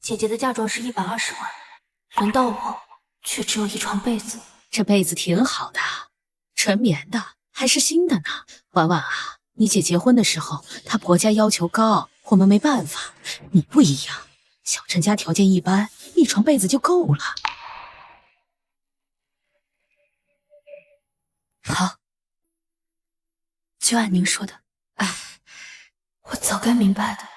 姐姐的嫁妆是120万，轮到我却只有一床被子。这被子挺好的，纯棉的，还是新的呢。婉婉啊，你姐结婚的时候，她婆家要求高，我们没办法。你不一样，小陈家条件一般，一床被子就够了。好，就按您说的。哎，我早该明白的。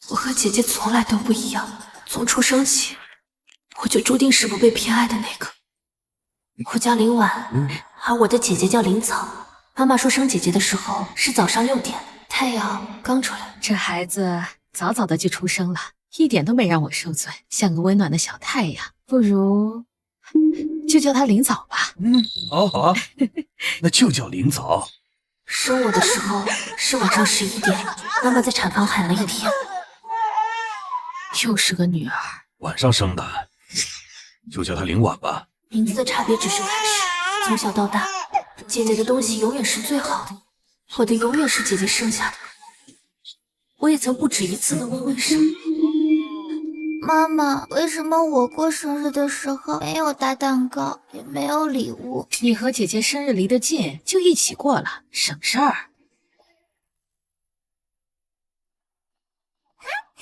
我和姐姐从来都不一样，从出生起，我就注定是不被偏爱的那个。我叫林婉，而我的姐姐叫林草。妈妈说生姐姐的时候是早上6点，太阳刚出来。这孩子早早的就出生了，一点都没让我受罪，像个温暖的小太阳。不如就叫他林草吧。好啊，那就叫林草。生我的时候是晚上11点，妈妈在产房喊了一天。又是个女儿，晚上生的，就叫她林婉吧。名字的差别只是开始，从小到大，姐姐的东西永远是最好的，我的永远是姐姐剩下的。我也曾不止一次的问为什么。妈妈，为什么我过生日的时候没有大蛋糕，也没有礼物？你和姐姐生日离得近，就一起过了，省事儿。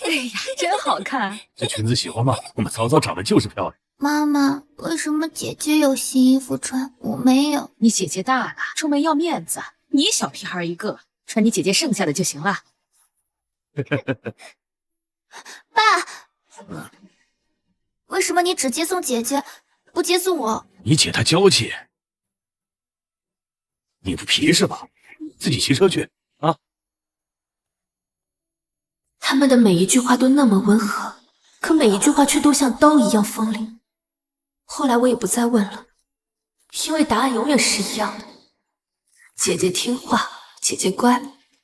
哎呀，真好看！这裙子喜欢吗？我们早早长得就是漂亮。妈妈，为什么姐姐有新衣服穿，我没有？你姐姐大了，出门要面子，你小屁孩一个，穿你姐姐剩下的就行了。爸，为什么你只接送姐姐，不接送我？你姐她娇气，你不皮是吧？自己骑车去啊！他们的每一句话都那么温和，可每一句话却都像刀一样锋利。后来我也不再问了，因为答案永远是一样的。姐姐听话，姐姐乖，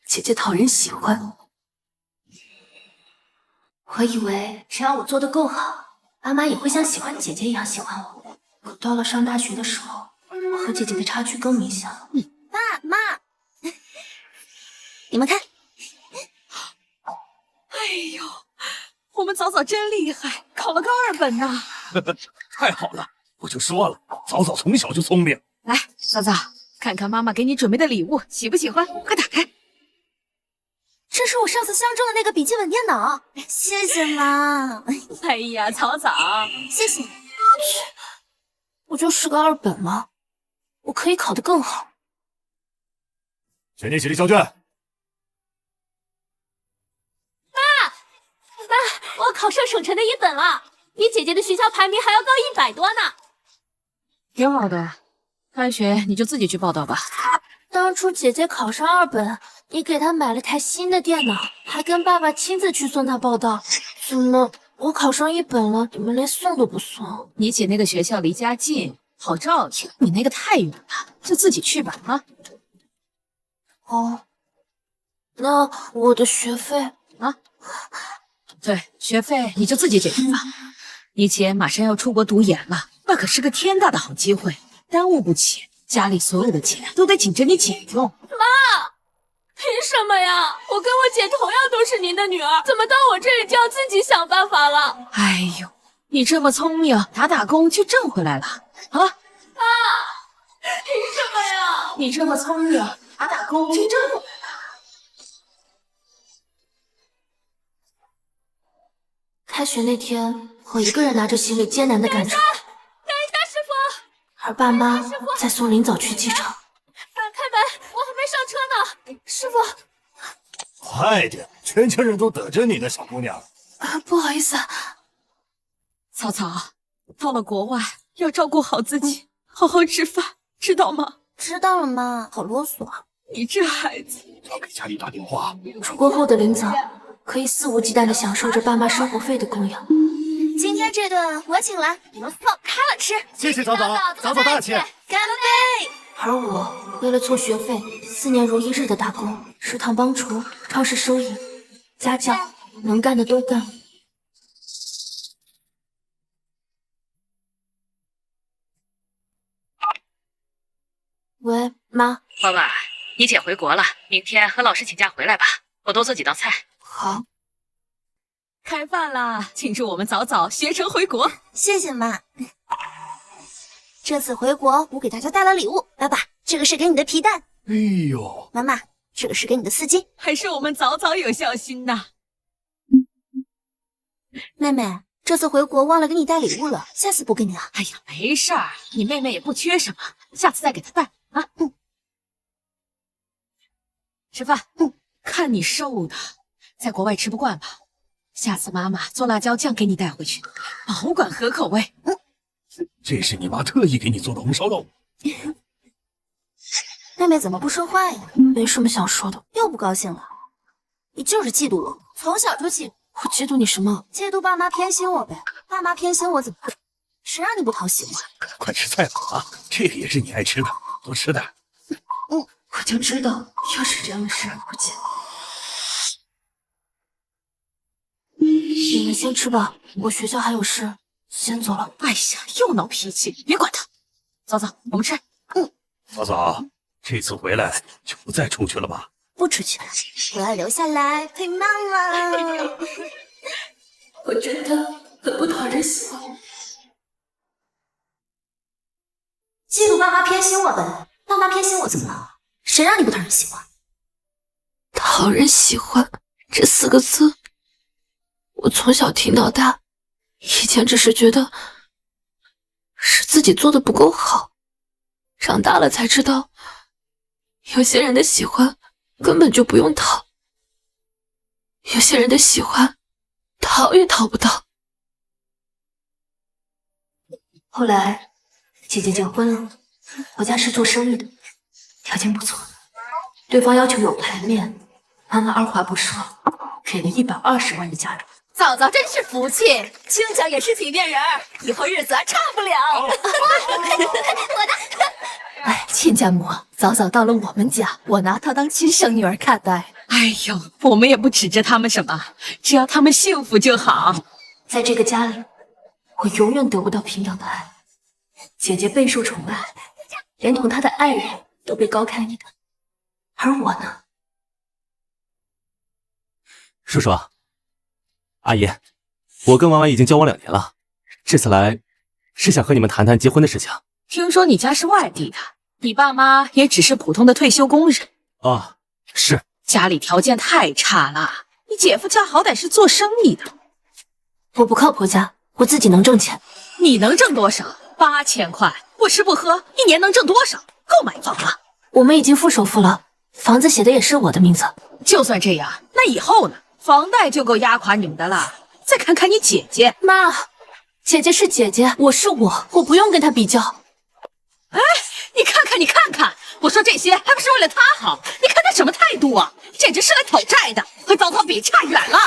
姐姐讨人喜欢。我以为只要我做得够好，妈妈也会像喜欢姐姐一样喜欢我。可到了上大学的时候，我和姐姐的差距更明显了。爸妈，你们看。哎呦，我们早早真厉害，考了个2本呢。太好了，我就说了，早早从小就聪明。来，早早，看看妈妈给你准备的礼物，喜不喜欢？快打开。这是我上次相中的那个笔记本电脑，谢谢妈。哎呀，早早，谢谢。我就是个2本嘛，我可以考得更好。全体起立交卷。我考上省城的1本了，比姐姐的学校排名还要高100多呢。挺好的，开学你就自己去报道吧。当初姐姐考上2本，你给她买了台新的电脑，还跟爸爸亲自去送她报到。怎么我考上1本了，你们连送都不送？你姐那个学校离家近，好照应，你那个太远了，就自己去吧啊。哦，那我的学费啊？对，学费你就自己解决吧。你姐马上要出国读研了，那可是个天大的好机会，耽误不起。家里所有的钱都得紧着你姐用。妈，凭什么呀？我跟我姐同样都是您的女儿，怎么到我这里就要自己想办法了？哎呦，你这么聪明，打工就挣回来了啊！妈，凭什么呀？你这么聪明，打工就挣回来了。开学那天，我一个人拿着行李艰难地赶出来。等一下，师傅！而爸妈在送林早去机场。开门，我还没上车呢。师傅，快点，全家人都等着你呢，小姑娘。不好意思。草草，到了国外要照顾好自己，好好吃饭，知道吗？知道了，妈。好啰嗦啊！你这孩子，要给家里打电话。出国后的林早可以肆无忌惮地享受着爸妈生活费的供养。今天这顿我请了，你们放开了吃。谢谢早早，早早大气。干杯！而我为了凑学费，4年如一日的打工，食堂帮厨，超市收银，家教，能干的都干。喂，妈。婉婉，你姐回国了，明天和老师请假回来吧，我多做几道菜。好。开饭啦！庆祝我们早早学成回国。谢谢妈。这次回国，我给大家带了礼物。爸爸，这个是给你的皮蛋。哎呦，妈妈，这个是给你的丝巾。还是我们早早有孝心呐。妹妹，这次回国忘了给你带礼物了，下次补给你啊。哎呀，没事儿，你妹妹也不缺什么，下次再给她带啊。吃饭。看你瘦的，在国外吃不惯吧？下次妈妈做辣椒酱给你带回去，保管合口味。这是你妈特意给你做的红烧肉。妹妹怎么不说话呀？没什么想说的。又不高兴了？你就是嫉妒我，从小就嫉妒。我嫉妒你什么？嫉妒爸妈偏心我呗。爸妈偏心我怎么办？谁让你不讨喜欢？快吃菜吧啊！这个也是你爱吃的，多吃点。我就知道，又是这样的视而不见。你们先吃吧，我学校还有事，先走了。哎呀，又闹脾气，别管他。早早，我们吃。早早，这次回来就不再出去了吧？不出去了，我要留下来陪妈妈。我真的很不讨人喜欢。嫉妒爸妈偏心我呗，爸妈偏心我怎么了？谁让你不讨人喜欢？讨人喜欢这4个字，我从小听到大，以前只是觉得是自己做的不够好，长大了才知道，有些人的喜欢根本就不用讨，有些人的喜欢讨也讨不到。后来姐姐结婚了，我家是做生意的，条件不错，对方要求有排面，妈妈二话不说，给了120万的嫁妆。早早真是福气，亲家也是体面人，以后日子还差不了。哎，亲家母，早早到了我们家，我拿她当亲生女儿看待。哎呦，我们也不指着他们什么，只要他们幸福就好。在这个家里，我永远得不到平等的爱。姐姐备受宠爱，连同她的爱人都被高看一等，而我呢？叔叔，阿姨，我跟婉婉已经交往2年了，这次来是想和你们谈谈结婚的事情。听说你家是外地的，你爸妈也只是普通的退休工人啊，是。家里条件太差了，你姐夫家好歹是做生意的。我不靠婆家，我自己能挣钱。你能挣多少？8000块，不吃不喝，一年能挣多少？够买房了。我们已经付首付了，房子写的也是我的名字。就算这样，那以后呢？房贷就够压垮你们的了。再看看你姐姐，妈，姐姐是姐姐，我是我，我不用跟她比较。哎，你看看，你看看，我说这些还不是为了她好？你看她什么态度啊？简直是来讨债的，和早早比差远了。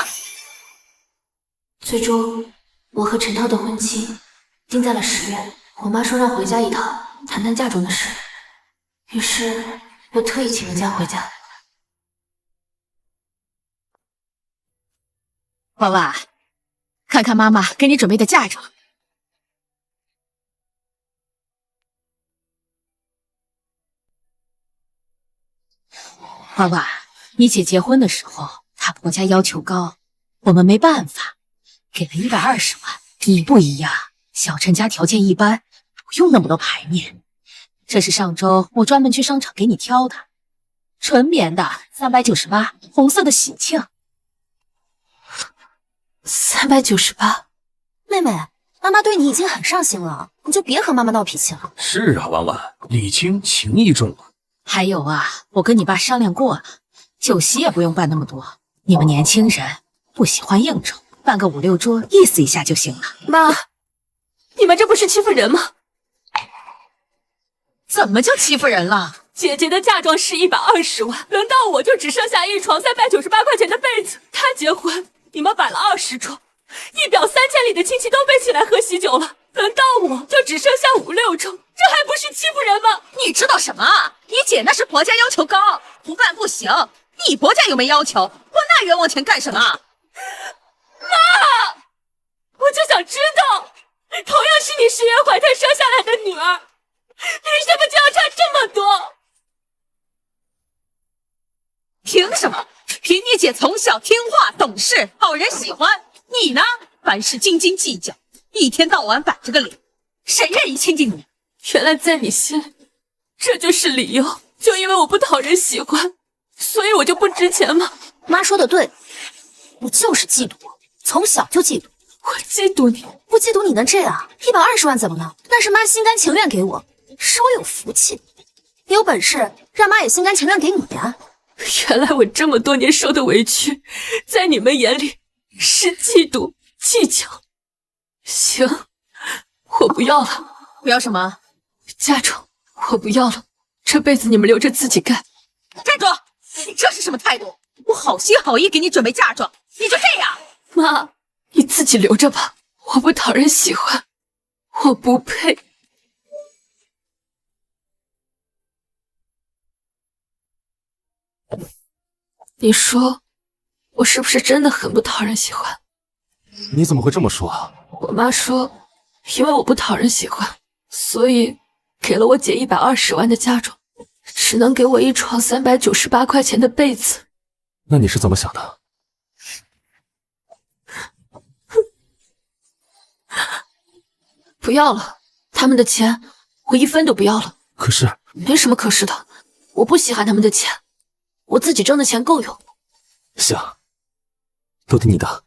最终，我和陈涛的婚期定在了10月。我妈说让回家一趟，谈谈嫁妆的事，于是又特意请了假回家。婉婉，看看妈妈给你准备的嫁妆。婉婉，你姐结婚的时候，她婆家要求高，我们没办法，给了120万。你不一样，小陈家条件一般，不用那么多排面。这是上周我专门去商场给你挑的，纯棉的398，红色的喜庆。398，妹妹，妈妈对你已经很上心了，你就别和妈妈闹脾气了。是啊，婉婉，礼轻情意重啊。还有啊，我跟你爸商量过了，酒席也不用办那么多，你们年轻人不喜欢应酬，办个5、6桌，意思一下就行了。妈，你们这不是欺负人吗？怎么就欺负人了？姐姐的嫁妆是120万，轮到我就只剩下一床398块钱的被子。她结婚，你们摆了20桌，一表3000里的亲戚都备起来喝喜酒了，轮到我就只剩下5、6桌，这还不是欺负人吗？你知道什么？你姐那是婆家要求高，不办不行。你婆家又没要求，花那冤枉钱干什么？妈，我就想知道，同样是你10月怀胎生下来的女儿，为什么就要差这么多？凭什么？凭你姐从小听话懂事，讨人喜欢，你呢，凡事斤斤计较，一天到晚板着个脸，谁愿意亲近你？原来在你心里，这就是理由，就因为我不讨人喜欢，所以我就不值钱吗？妈说的对，我就是嫉妒，从小就嫉妒。我嫉妒你，不嫉妒你能这样？120万怎么了？那是妈心甘情愿给我，是我有福气。你有本事让妈也心甘情愿给你呀！原来我这么多年受的委屈，在你们眼里是嫉妒、计较。行，我不要了。不要什么？嫁妆我不要了，这辈子你们留着自己干。站住！你这是什么态度？我好心好意给你准备嫁妆，你就这样？妈，你自己留着吧，我不讨人喜欢，我不配。你说我是不是真的很不讨人喜欢？你怎么会这么说啊？我妈说，因为我不讨人喜欢，所以给了我姐120万的嫁妆，只能给我一床398块钱的被子。那你是怎么想的？不要了，他们的钱我1分都不要了。可是没什么可是的，我不稀罕他们的钱，我自己挣的钱够用。行，都听你的。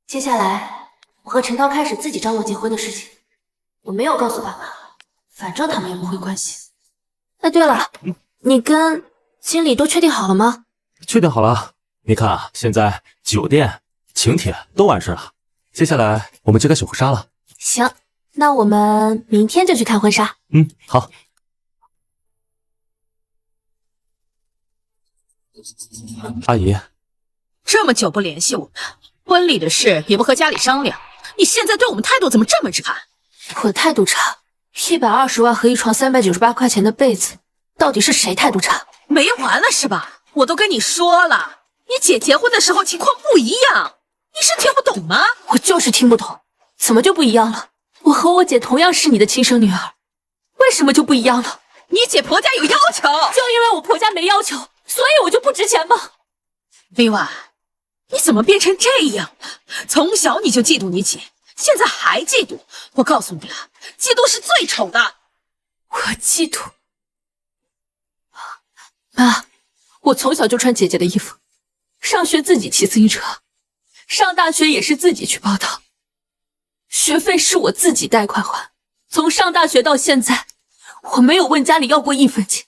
接下来，我和陈涛开始自己张罗结婚的事情。我没有告诉爸妈，反正他们也不会关心。哎，对了，你跟经理都确定好了吗？确定好了。你看啊，现在酒店、请帖都完事了，接下来我们就该选婚纱了。行，那我们明天就去看婚纱。好。阿姨，这么久不联系我们，婚礼的事也不和家里商量，你现在对我们态度怎么这么差？我态度差？120万和一床398块钱的被子，到底是谁态度差？没完了是吧？我都跟你说了，你姐结婚的时候情况不一样，你是听不懂吗？我就是听不懂，怎么就不一样了？我和我姐同样是你的亲生女儿，为什么就不一样了？你姐婆家有要求，就因为我婆家没要求，所以我就不值钱吗？李婉，你怎么变成这样了？从小你就嫉妒你姐，现在还嫉妒？我告诉你了，嫉妒是最丑的。我嫉妒？妈，我从小就穿姐姐的衣服，上学自己骑自行车，上大学也是自己去报到，学费是我自己贷款还，从上大学到现在，我没有问家里要过1分钱。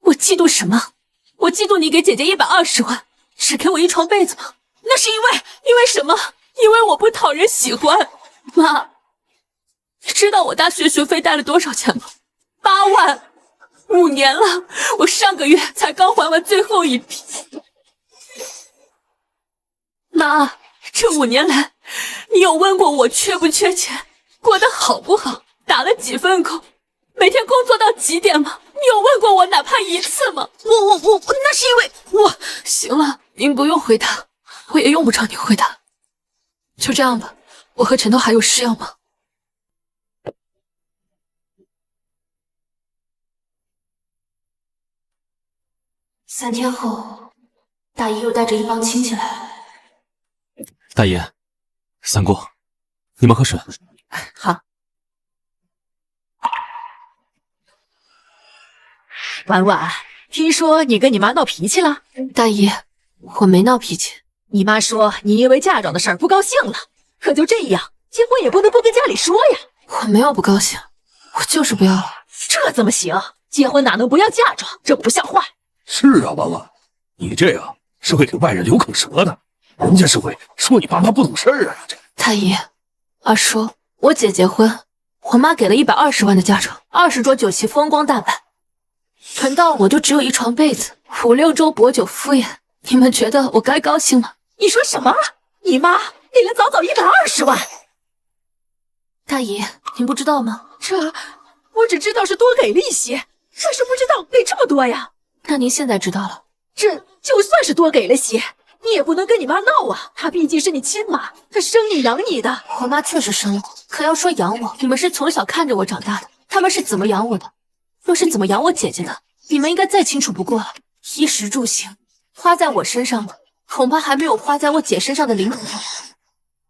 我嫉妒什么？我嫉妒你给姐姐120万，只给我一床被子吗？那是因为什么？因为我不讨人喜欢。妈，你知道我大学学费贷了多少钱吗？8万，5年了，我上个月才刚还完最后一笔。妈，这5年来，你有问过我缺不缺钱，过得好不好，打了几份工，每天工作到几点吗？你有问过我哪怕1次吗？我，那是因为我……行了，您不用回答，我也用不着你回答。就这样吧，我和陈涛还有事要忙。3天后，大姨又带着一帮亲戚来了。大姨、三姑，你们喝水。好。婉婉，听说你跟你妈闹脾气了？大姨，我没闹脾气。你妈说你因为嫁妆的事儿不高兴了，可就这样，结婚也不能不跟家里说呀。我没有不高兴，我就是不要了。这怎么行？结婚哪能不要嫁妆？这不像话。是啊，婉婉，你这样是会给外人留口舌的，人家是会说你爸妈不懂事儿啊。这大姨，二叔，我姐结婚，我妈给了120万的嫁妆，20桌酒席风光大办，轮到我就只有一床被子，5、6周薄酒敷衍，你们觉得我该高兴吗？你说什么？你妈给了早早120万？大姨，您不知道吗？我只知道是多给了一些，可是不知道给这么多呀。那您现在知道了。这就算是多给了些，你也不能跟你妈闹啊！她毕竟是你亲妈，她生你养你的。我妈确实生了我，可要说养我，你们是从小看着我长大的，他们是怎么养我的？又是怎么养我姐姐的？你们应该再清楚不过了。衣食住行，花在我身上的恐怕还没有花在我姐身上的零头多。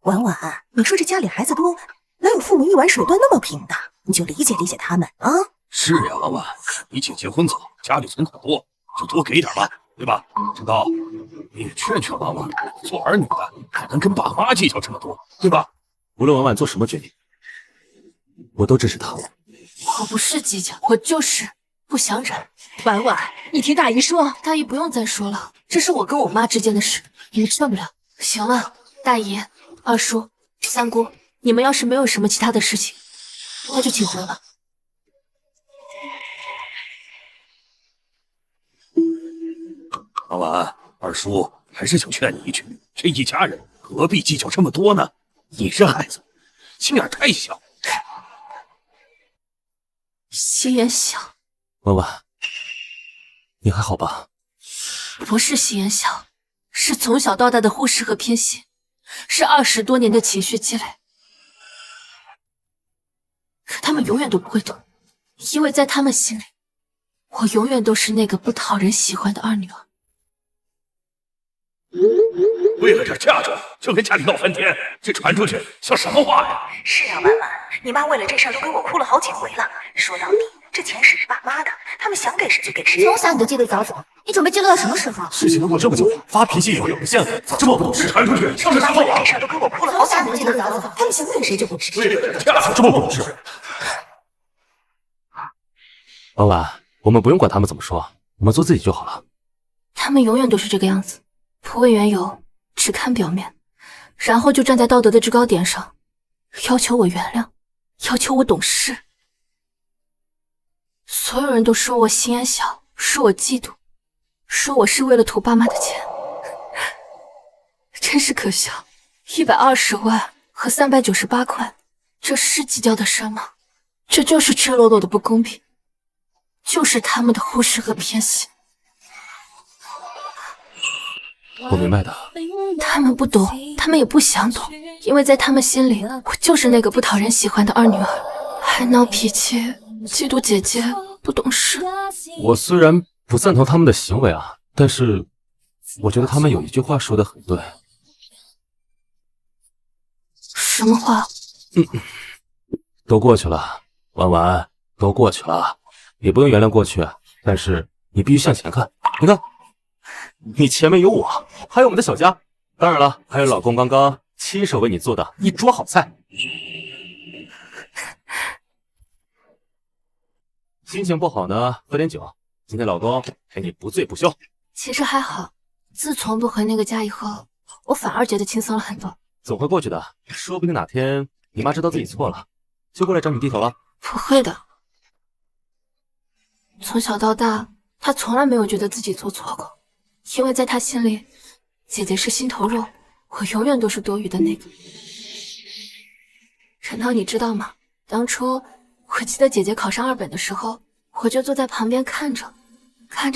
婉婉，你说这家里孩子多，哪有父母一碗水端那么平的？你就理解理解他们啊。是呀，婉婉，你姐结婚早，家里存款多，就多给点吧，对吧？陈高，你也劝劝婉婉，做儿女的哪能跟爸妈计较这么多，对吧？无论婉婉做什么决定，我都支持她。我不是计较，我就是不想忍。婉婉，你听大姨说，大姨不用再说了，这是我跟我妈之间的事，你们劝不了。行了，大姨、二叔、三姑，你们要是没有什么其他的事情，那就请回吧。婉婉，二叔还是想劝你一句，这一家人何必计较这么多呢？你这孩子心眼太小。心眼小，婉婉，你还好吧？不是心眼小，是从小到大的忽视和偏心，是20多年的情绪积累。可他们永远都不会懂，因为在他们心里，我永远都是那个不讨人喜欢的二女儿。为了这嫁妆就跟家里闹翻天，这传出去像什么话呀？是啊，婉婉，你妈为了这事儿都给我哭了好几回了。说到底，这钱是你爸妈的，他们想给谁就给谁。从小你就记得早走，你准备记录到什么时候？事情都过这么久，发脾气也会有个限度，咋这么不懂事？传出去像是什么话？这事儿都给我哭了好几回了，他们想给谁就给谁。为了这嫁妆这么不懂事？婉婉，我们不用管他们怎么说，我们做自己就好了。他们永远都是这个样子，不问缘由，只看表面，然后就站在道德的制高点上，要求我原谅，要求我懂事。所有人都说我心眼小，说我嫉妒，说我是为了图爸妈的钱，真是可笑。120万和398块，这是计较的事吗？这就是赤裸裸的不公平，就是他们的忽视和偏心。我明白的。他们不懂，他们也不想懂，因为在他们心里，我就是那个不讨人喜欢的二女儿，还闹脾气，嫉妒姐姐不懂事。我虽然不赞同他们的行为啊，但是我觉得他们有一句话说的很对。什么话？都过去了，婉婉，都过去了，你不用原谅过去，但是你必须向前看。你看，你前面有我，还有我们的小家，当然了，还有老公刚刚亲手为你做的一桌好菜。心情不好呢，喝点酒。今天老公陪你不醉不休。其实还好，自从不回那个家以后，我反而觉得轻松了很多。总会过去的，说不定哪天你妈知道自己错了，就过来找你低头了。不会的，从小到大，她从来没有觉得自己做错过，因为在她心里，姐姐是心头肉，我永远都是多余的那个。陈涛，你知道吗？当初我记得姐姐考上2本的时候，我就坐在旁边看着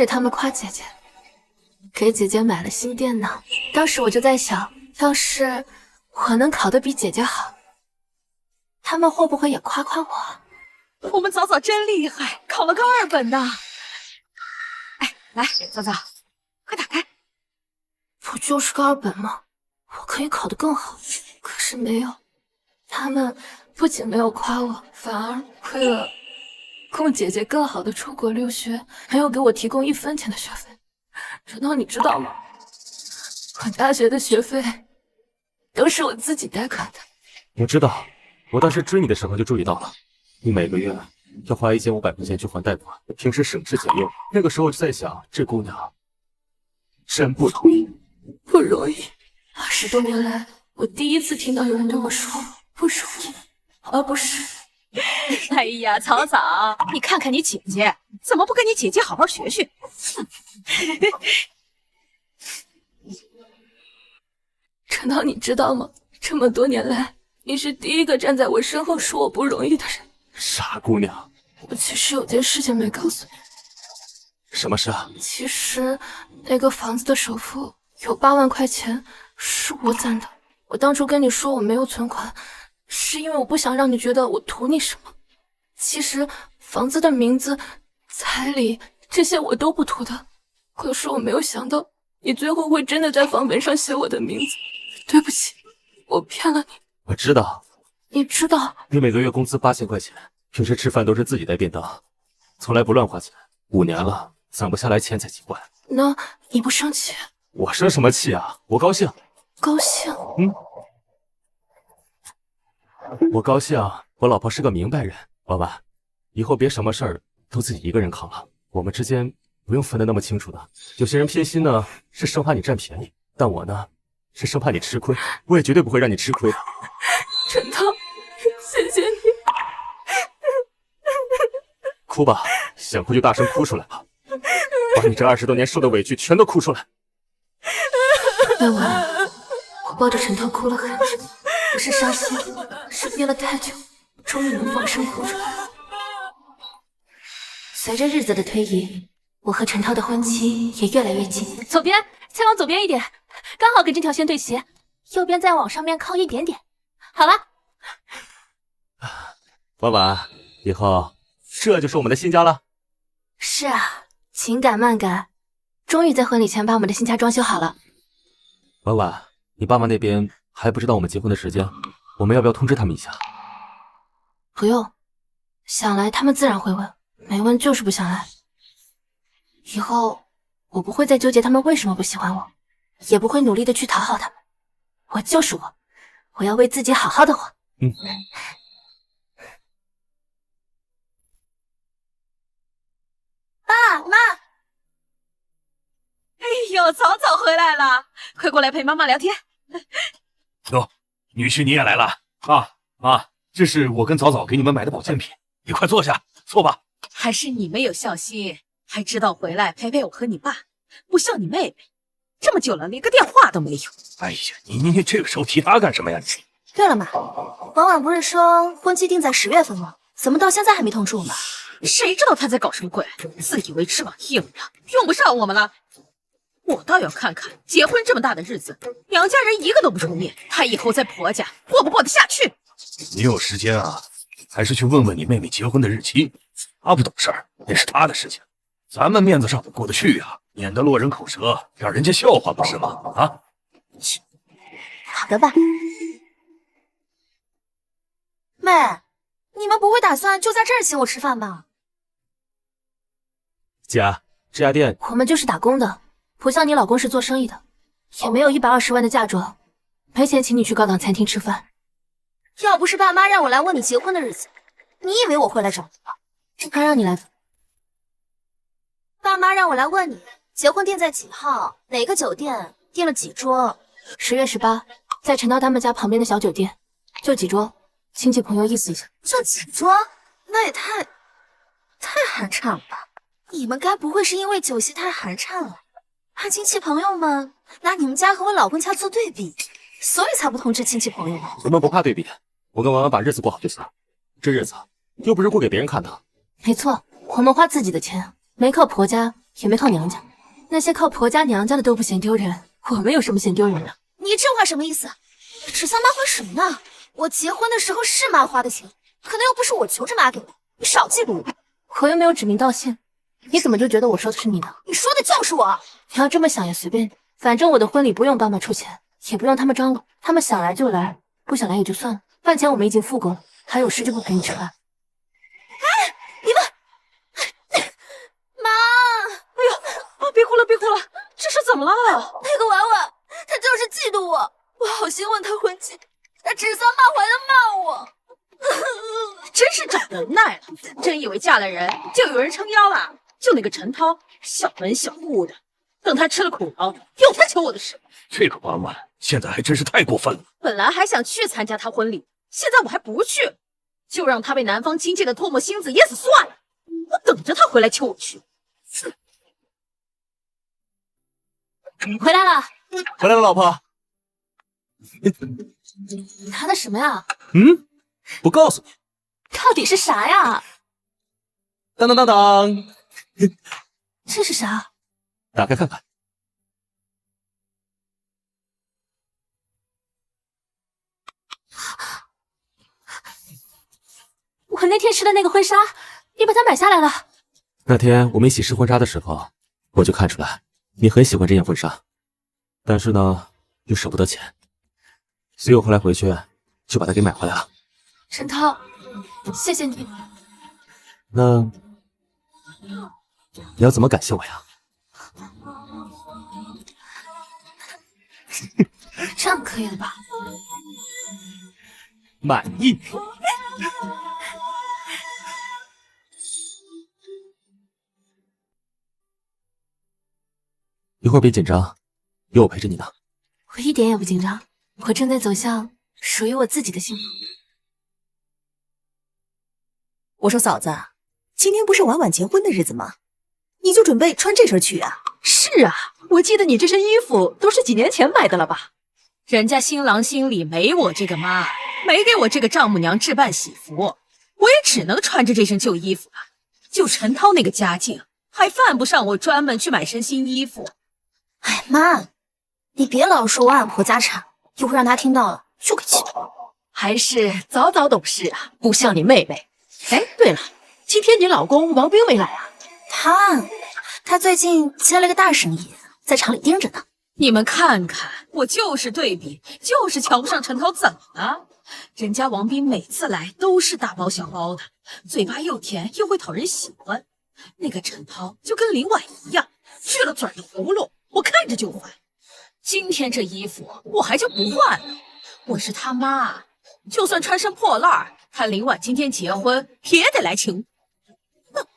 他们夸姐姐，给姐姐买了新电脑。当时我就在想，要是我能考得比姐姐好，他们会不会也夸夸我？我们早早真厉害，考了个2本呢。哎，来，早早，快打开。不就是个2本吗？我可以考得更好，可是没有。他们不仅没有夸我，反而为了供姐姐更好的出国留学，没有给我提供1分钱的学费。陈涛，你知道吗？我大学的学费都是我自己贷款的。我知道，我当时追你的时候就注意到了，你每个月要花1500块钱去还贷款，平时省吃俭用。那个时候我就在想，这姑娘真不容易，不容易。20多年来，我第一次听到有人对我说不容易，而不是。哎呀，草草，你看看你姐姐，怎么不跟你姐姐好好学学？陈涛，你知道吗？这么多年来，你是第一个站在我身后说我不容易的人。傻姑娘。我其实有件事情没告诉你。什么事啊？其实那个房子的首付有8万块钱是我攒的。我当初跟你说我没有存款，是因为我不想让你觉得我图你什么。其实房子的名字、彩礼这些我都不图的，可是我没有想到，你最后会真的在房本上写我的名字。对不起，我骗了你。我知道，你知道你每个月工资8000块钱，平时吃饭都是自己带便当，从来不乱花钱。5年了，攒不下来钱才奇怪。那你不生气？我生什么气啊？我高兴。高兴？我高兴，我老婆是个明白人。婉婉，以后别什么事儿都自己一个人扛了，我们之间不用分得那么清楚的。有些人偏心呢，是生怕你占便宜，但我呢，是生怕你吃亏。我也绝对不会让你吃亏的。陈涛，谢谢你。哭吧，想哭就大声哭出来吧，把你这20多年受的委屈全都哭出来。婉婉，我抱着陈涛哭了很久，不是伤心，是憋了太久，终于能放声哭出来。随着日子的推移，我和陈涛的婚期也越来越近。左边，再往左边一点，刚好跟这条线对齐。右边再往上面靠一点点。好了。婉婉，以后这就是我们的新家了。是啊，紧赶慢赶，终于在婚礼前把我们的新家装修好了。婉婉，你爸妈那边还不知道我们结婚的时间，我们要不要通知他们一下？不用，想来他们自然会问，没问就是不想来。以后我不会再纠结他们为什么不喜欢我，也不会努力的去讨好他们。我就是我，我要为自己好好的活。爸妈，哎呦，早早回来了，快过来陪妈妈聊天。哟，女婿你也来了啊！妈，这是我跟早早给你们买的保健品，你快坐下，坐吧。还是你没有孝心，还知道回来陪陪我和你爸，不像你妹妹，这么久了连个电话都没有。哎呀，你这个时候提她干什么呀？你对了妈，婉婉不是说婚期定在10月份吗？怎么到现在还没通知我们？谁知道他在搞什么鬼？自以为翅膀硬了，用不上我们了。我倒要看看，结婚这么大的日子，娘家人一个都不出面，她以后在婆家过不过得下去？你有时间啊，还是去问问你妹妹结婚的日期。她不懂事儿，那是她的事情，咱们面子上得过得去啊，免得落人口舌，让人家笑话，不是吗？啊！好的吧。妹，你们不会打算就在这儿请我吃饭吧？姐，这家店我们就是打工的，不像你老公是做生意的，也没有120万的嫁妆，没钱请你去高档餐厅吃饭。要不是爸妈让我来问你结婚的日子，你以为我会来找你吗？他让你来的。爸妈让我来问你结婚定在几号，哪个酒店，订了几桌。10月18，在陈涛他们家旁边的小酒店，就几桌，亲戚朋友意思一下。就几桌？那也太寒碜了吧！你们该不会是因为酒席太寒碜了，怕亲戚朋友们拿你们家和我老公家做对比，所以才不通知亲戚朋友们？我们不怕对比，我跟婉婉把日子过好就行。这日子又不是过给别人看的。没错，我们花自己的钱，没靠婆家，也没靠娘家。那些靠婆家娘家的都不嫌丢人，我们有什么嫌丢人的？你这话什么意思？指桑骂槐什么呢？我结婚的时候是妈花的钱，可能又不是我求着妈给的，你少嫉妒我。我又没有指名道姓，你怎么就觉得我说的是你呢？你说的就是我。你要这么想也随便你，反正我的婚礼不用爸妈出钱，也不用他们张罗，他们想来就来，不想来也就算了。饭钱我们已经付过了，还有事就不陪你吃饭。哎，你们，妈！哎呦，别哭了，别哭了，这是怎么了？那个婉婉，她就是嫉妒我，我好心问她婚期，她指桑骂槐的骂我。真是长能耐了，真以为嫁了人就有人撑腰了？就那个陈涛，小门小户的，等他吃了苦头，有他求我的事。这个婉婉现在还真是太过分了。本来还想去参加他婚礼，现在我还不去，就让他被男方亲戚的唾沫星子噎死算了。我等着他回来求我去。回来了，回来了，老婆。拿的什么呀？不告诉你。到底是啥呀？当当当当，这是啥？打开看看。我那天试的那个婚纱，你把它买下来了？那天我们一起试婚纱的时候，我就看出来你很喜欢这件婚纱，但是呢又舍不得钱，所以我后来回去就把它给买回来了。陈涛，谢谢你。那你要怎么感谢我呀？这样可以了吧？满意。一会儿别紧张，有我陪着你呢。我一点也不紧张，我正在走向属于我自己的幸福。我说嫂子，今天不是婉婉结婚的日子吗？你就准备穿这身去啊？是啊，我记得你这身衣服都是几年前买的了吧？人家新郎心里没我这个妈，没给我这个丈母娘置办喜服，我也只能穿着这身旧衣服了。就陈涛那个家境，还犯不上我专门去买身新衣服。哎妈，你别老说婉婉婆家产，一会儿让她听到了又给气跑。还是早早懂事啊，不像你妹妹。哎，对了，今天你老公王兵没来啊？他最近接了个大生意，在厂里盯着呢。你们看看，我就是对比，就是瞧不上陈涛，怎么了？人家王斌每次来都是大包小包的，嘴巴又甜又会讨人喜欢。那个陈涛就跟林婉一样，去了嘴的葫芦，我看着就烦。今天这衣服我还就不换了，我是他妈，就算穿身破烂，看林婉今天结婚也得来请我，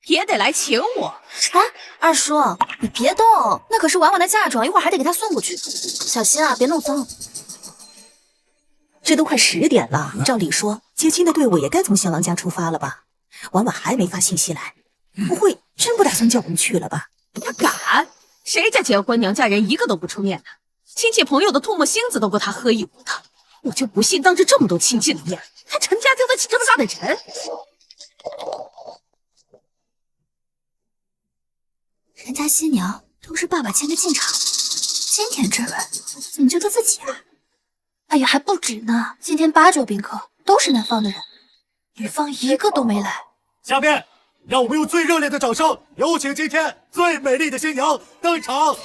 也得来请我。哎，二叔，你别动，那可是婉婉的嫁妆，一会儿还得给她送过去，小心啊，别弄脏。这都快10点了，照理说接亲的队伍也该从新郎家出发了吧？婉婉还没发信息来，不会真不打算叫我们去了吧？他敢？谁家结婚娘家人一个都不出面的？亲戚朋友的唾沫星子都够他喝一壶的，我就不信当着这么多亲戚的面，他陈家丢得起这么大的人。人家新娘都是爸爸牵着进场，今天这轮怎么就他自己啊？哎呀，还不止呢，今天8、9宾客都是男方的人，女方一个都没来。下面让我们用最热烈的掌声，有请今天最美丽的新娘登场。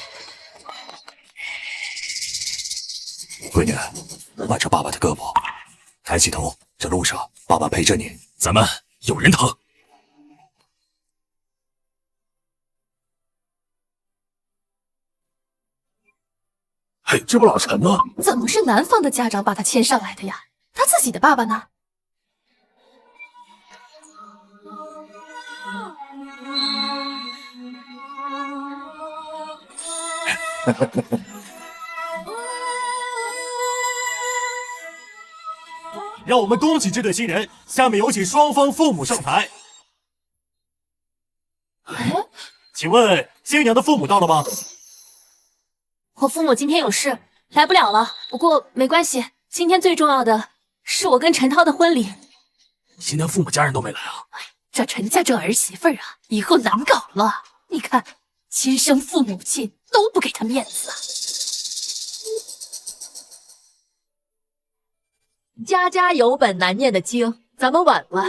闺女，挽着爸爸的胳膊，抬起头，这路上爸爸陪着你，咱们有人疼。嘿，这不老陈吗？怎么是男方的家长把他牵上来的呀？他自己的爸爸呢？让我们恭喜这对新人，下面有请双方父母上台。请问新娘的父母到了吗？我父母今天有事来不了了，不过没关系，今天最重要的是我跟陈涛的婚礼。新娘父母家人都没来啊？这陈家这儿媳妇儿啊，以后难搞了。你看，亲生父母亲都不给他面子啊。家家有本难念的经，咱们婉婉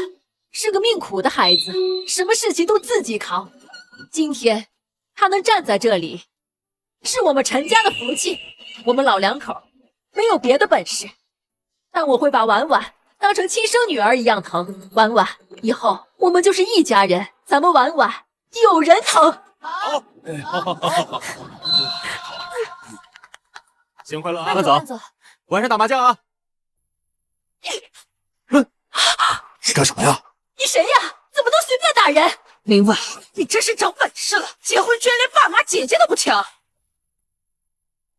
是个命苦的孩子，什么事情都自己扛。今天她能站在这里，是我们陈家的福气。我们老两口没有别的本事，但我会把婉婉当成亲生女儿一样疼。婉婉，以后我们就是一家人，咱们婉婉有人疼。好，好。新婚快乐啊！慢走，晚上打麻将啊！你干什么呀？你谁呀？怎么能随便打人？林婉，你真是长本事了，结婚居然连爸妈姐姐都不请。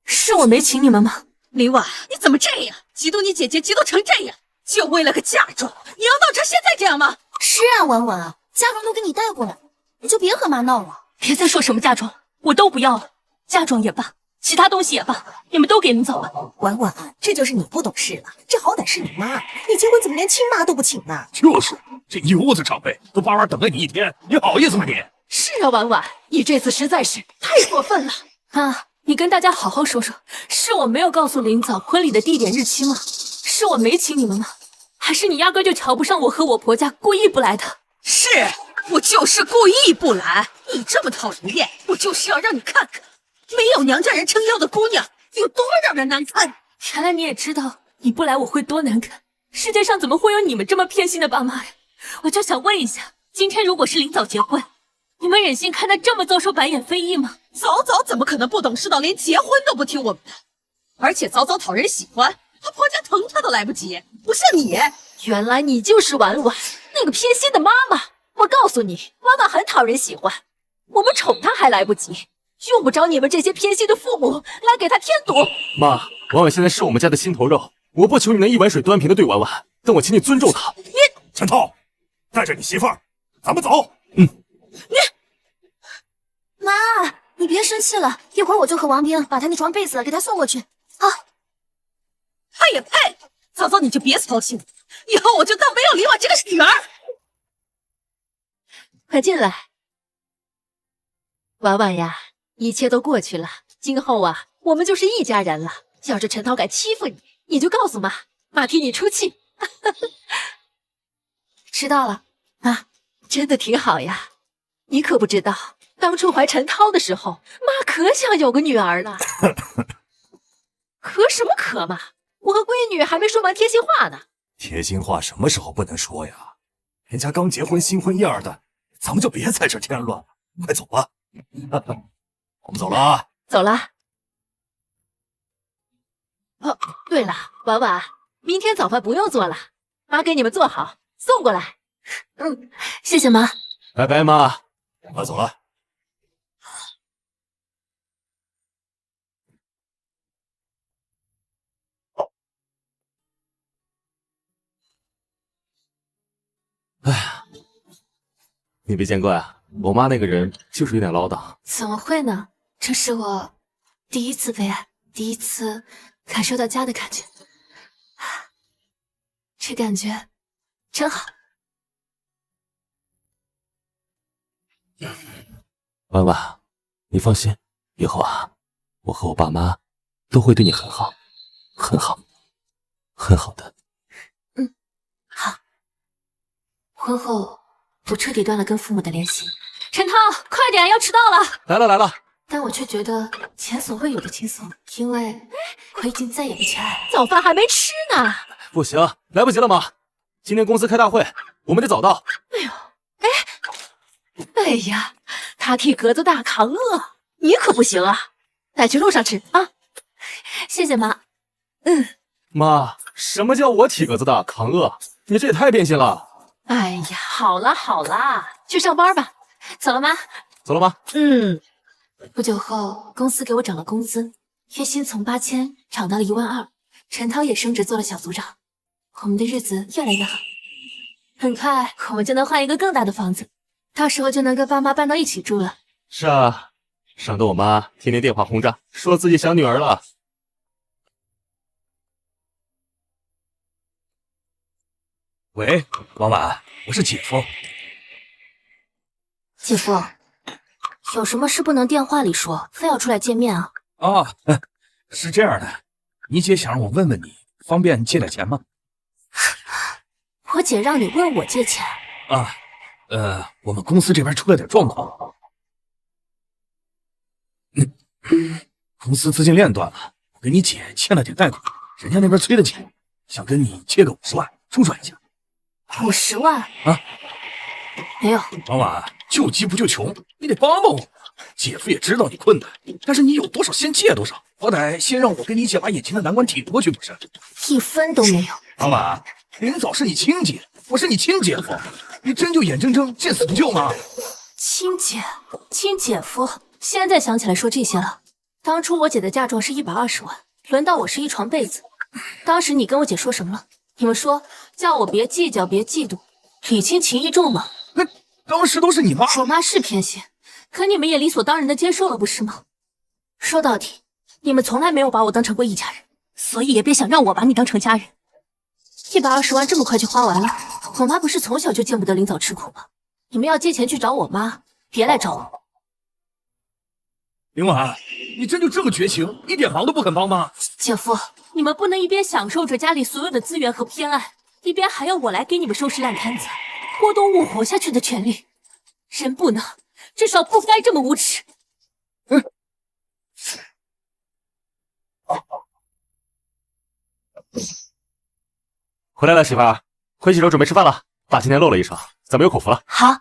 是我没请你们吗？林婉，你怎么这样？嫉妒你姐姐嫉妒成这样，就为了个嫁妆，你要闹成现在这样吗？是啊，婉婉，嫁妆都给你带过来，你就别和妈闹了。别再说什么嫁妆，我都不要了。嫁妆也罢，其他东西也罢，你们都给领走吧。婉婉，这就是你不懂事了，这好歹是你妈，你结婚怎么连亲妈都不请呢？就是，这一屋子长辈都巴巴等了你一天，你好意思吗你？是啊，婉婉，你这次实在是太过分了。妈，你跟大家好好说说，是我没有告诉林早婚礼的地点日期吗？是我没请你们吗？还是你压根就瞧不上我和我婆家，故意不来的？是我就是故意不来。你这么讨人厌，我就是要让你看看，没有娘家人撑腰的姑娘有多让人难看。原来你也知道你不来我会多难看。世界上怎么会有你们这么偏心的爸妈呀？我就想问一下，今天如果是林早结婚，你们忍心看他这么遭受白眼非议吗？早早怎么可能不懂事到连结婚都不听我们的？而且早早讨人喜欢，她婆家疼她都来不及，不像你。原来你就是婉婉，那个偏心的妈妈。我告诉你，婉婉很讨人喜欢，我们宠她还来不及，用不着你们这些偏心的父母来给她添堵。妈，婉婉现在是我们家的心头肉，我不求你能一碗水端平的对婉婉，但我请你尊重她。陈涛，带着你媳妇儿，咱们走。妈，你别生气了，一会儿我就和王斌把他那床被子给他送过去。她也配？早早你就别操心了，以后我就当没有李婉这个女儿。快进来，婉婉呀，一切都过去了，今后啊，我们就是一家人了。要是陈涛敢欺负你，你就告诉妈，妈替你出气。知道了，妈。真的挺好呀。你可不知道，当初怀陈涛的时候，妈可想有个女儿了。可什么可嘛？我和闺女还没说完贴心话呢。贴心话什么时候不能说呀？人家刚结婚，新婚燕尔的，咱们就别在这添乱了。快走吧，我们走了啊。走了。哦，对了，婉婉，明天早饭不用做了，妈给你们做好，送过来。谢谢妈。拜拜，妈。快走了。哎呀，你别见怪啊，我妈那个人就是有点唠叨。怎么会呢？这是我第一次被爱，第一次感受到家的感觉，这感觉真好。婉婉，你放心，以后啊，我和我爸妈都会对你很好，很好，很好的。好。婚后我彻底断了跟父母的联系。陈涛，快点，要迟到了。来了来了。但我却觉得前所未有的轻松，因为我已经再也不缺爱了。早饭还没吃呢。不行，来不及了，妈。今天公司开大会，我们得早到。哎呀，他替格子大扛饿，你可不行啊，带去路上吃啊。谢谢妈。妈，什么叫我体格子大扛饿？你这也太变心了。哎呀，好啦好啦，去上班吧。走了，妈。走了吗？不久后，公司给我涨了工资，月薪从8000涨到了12000。陈涛也升职做了小组长，我们的日子越来越好。很快，我们就能换一个更大的房子，到时候就能跟爸妈搬到一起住了。是啊，省得我妈天天电话轰炸，说自己想女儿了。喂，婉婉，我是姐夫。姐夫，有什么事不能电话里说，非要出来见面啊？啊，是这样的，你姐想让我问问你，方便借点钱吗？我姐让你问我借钱啊，我们公司这边出了点状况，公司资金链断了，我跟你姐欠了点贷款，人家那边催得紧，想跟你借个50万周转一下。50万啊？没有。婉婉，救急不救穷，你得帮帮我。姐夫也知道你困难，但是你有多少先借多少，好歹先让我跟你姐把眼前的难关挺过去不是？1分都没有。婉婉，林早是你亲姐，我是你亲姐夫，你真就眼睁睁见死不救吗？亲姐、亲姐夫，现在想起来说这些了。当初我姐的嫁妆是120万，轮到我是一床被子。当时你跟我姐说什么了？你们说叫我别计较，别嫉妒，礼轻情意重吗？那当时都是你妈。我妈是偏心，可你们也理所当然的接受了，不是吗？说到底，你们从来没有把我当成过一家人，所以也别想让我把你当成家人。120万这么快就花完了，我妈不是从小就见不得林早吃苦吗？你们要借钱去找我妈，别来找我。林婉，你真就这么绝情，一点忙都不肯帮吗？姐夫，你们不能一边享受着家里所有的资源和偏爱，一边还要我来给你们收拾烂摊子，剥夺我活下去的权利。人不能，至少不该这么无耻。回来了，媳妇儿，快洗手准备吃饭了。爸今天露了一手，咱们有口福了。好，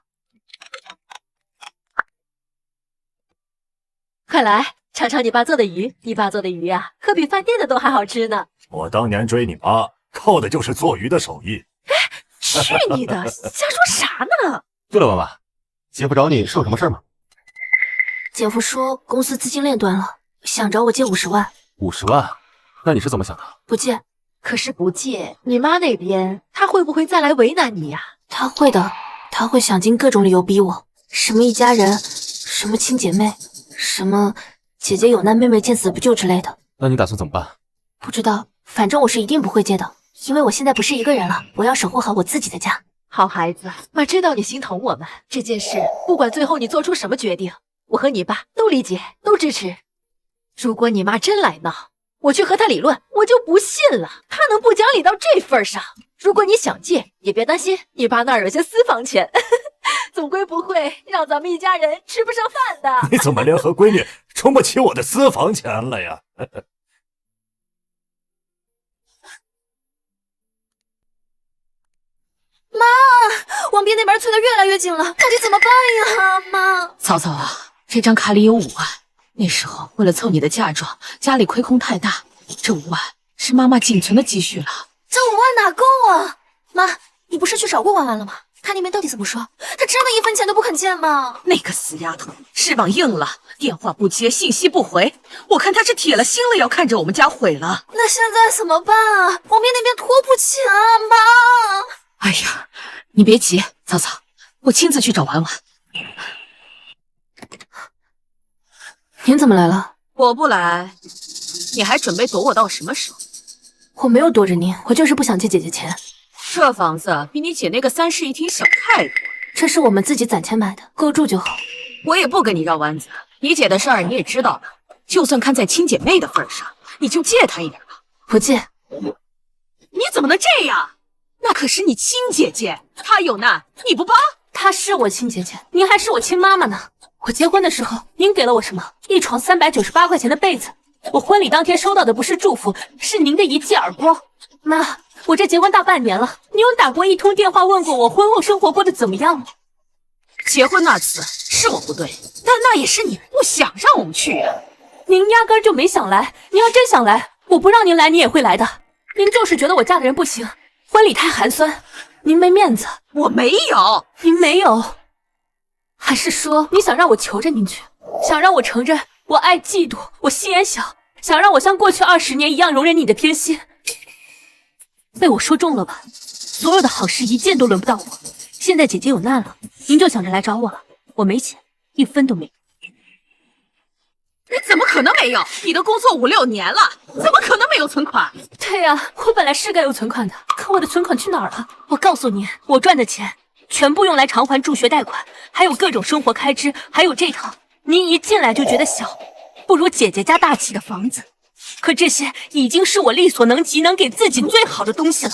快来尝尝你爸做的鱼，你爸做的鱼啊，可比饭店的都还好吃呢。我当年追你妈，靠的就是做鱼的手艺。去你的，瞎说啥呢？对了，婉婉，姐夫找你是有什么事吗姐夫说公司资金链断了，想找我借50万。？50万？那你是怎么想的？不借。可是不借，你妈那边她会不会再来为难你呀？他会的，他会想尽各种理由逼我，什么一家人，什么亲姐妹，什么姐姐有难妹妹见死不救之类的。那你打算怎么办？不知道，反正我是一定不会借的，因为我现在不是一个人了，我要守护好我自己的家。好孩子，妈知道你心疼我们，这件事不管最后你做出什么决定，我和你爸都理解，都支持。如果你妈真来闹，我去和她理论，我就不信了，她能不讲理到这份上。如果你想借，也别担心，你爸那儿有些私房钱，总归不会让咱们一家人吃不上饭的。你怎么连和闺女充不起我的私房钱了呀？妈，王斌那边催得越来越紧了，到底怎么办呀？妈，嫂嫂啊，这张卡里有5万，那时候为了凑你的嫁妆，家里亏空太大，这5万是妈妈仅存的积蓄了。这5万哪够啊？妈，你不是去找过婉婉了吗？她那边到底怎么说？她真的一分钱都不肯借吗？那个死丫头翅膀硬了，电话不接，信息不回，我看她是铁了心了要看着我们家毁了。那现在怎么办啊？王斌那边拖不起啊，妈。哎呀，你别急，嫂嫂，我亲自去找婉婉。您怎么来了？我不来，你还准备躲我到什么时候？我没有躲着您，我就是不想借姐姐钱。这房子比你姐那个3室1厅小太多，这是我们自己攒钱买的，够住就好。我也不跟你绕弯子，你姐的事儿你也知道了，就算看在亲姐妹的份上，你就借她一点吧。不借。你怎么能这样？那可是你亲姐姐，她有难你不帮？她是我亲姐姐，您还是我亲妈妈呢。我结婚的时候，您给了我什么？一床398块钱的被子。我婚礼当天收到的不是祝福，是您的一记耳光。妈，我这结婚大半年了，你有打过一通电话问过我婚后生活过得怎么样吗？结婚那次是我不对，但那也是你不想让我们去啊。您压根儿就没想来，您要真想来，我不让您来，你也会来的。您就是觉得我嫁的人不行，婚礼太寒酸，您没面子。我没有，您没有，还是说你想让我求着您去，想让我承认我爱嫉妒，我心眼小，想让我像过去20年一样容忍你的偏心？被我说中了吧？所有的好事一件都轮不到我。现在姐姐有难了，您就想着来找我了。我没钱，1分都没有。你怎么可能没有？你都工作5、6年了，怎么可能没有存款？对呀，我本来是该有存款的，可我的存款去哪儿了？我告诉你，我赚的钱全部用来偿还助学贷款，还有各种生活开支，还有这套您一进来就觉得小，不如姐姐家大气的房子。可这些已经是我力所能及能给自己最好的东西了。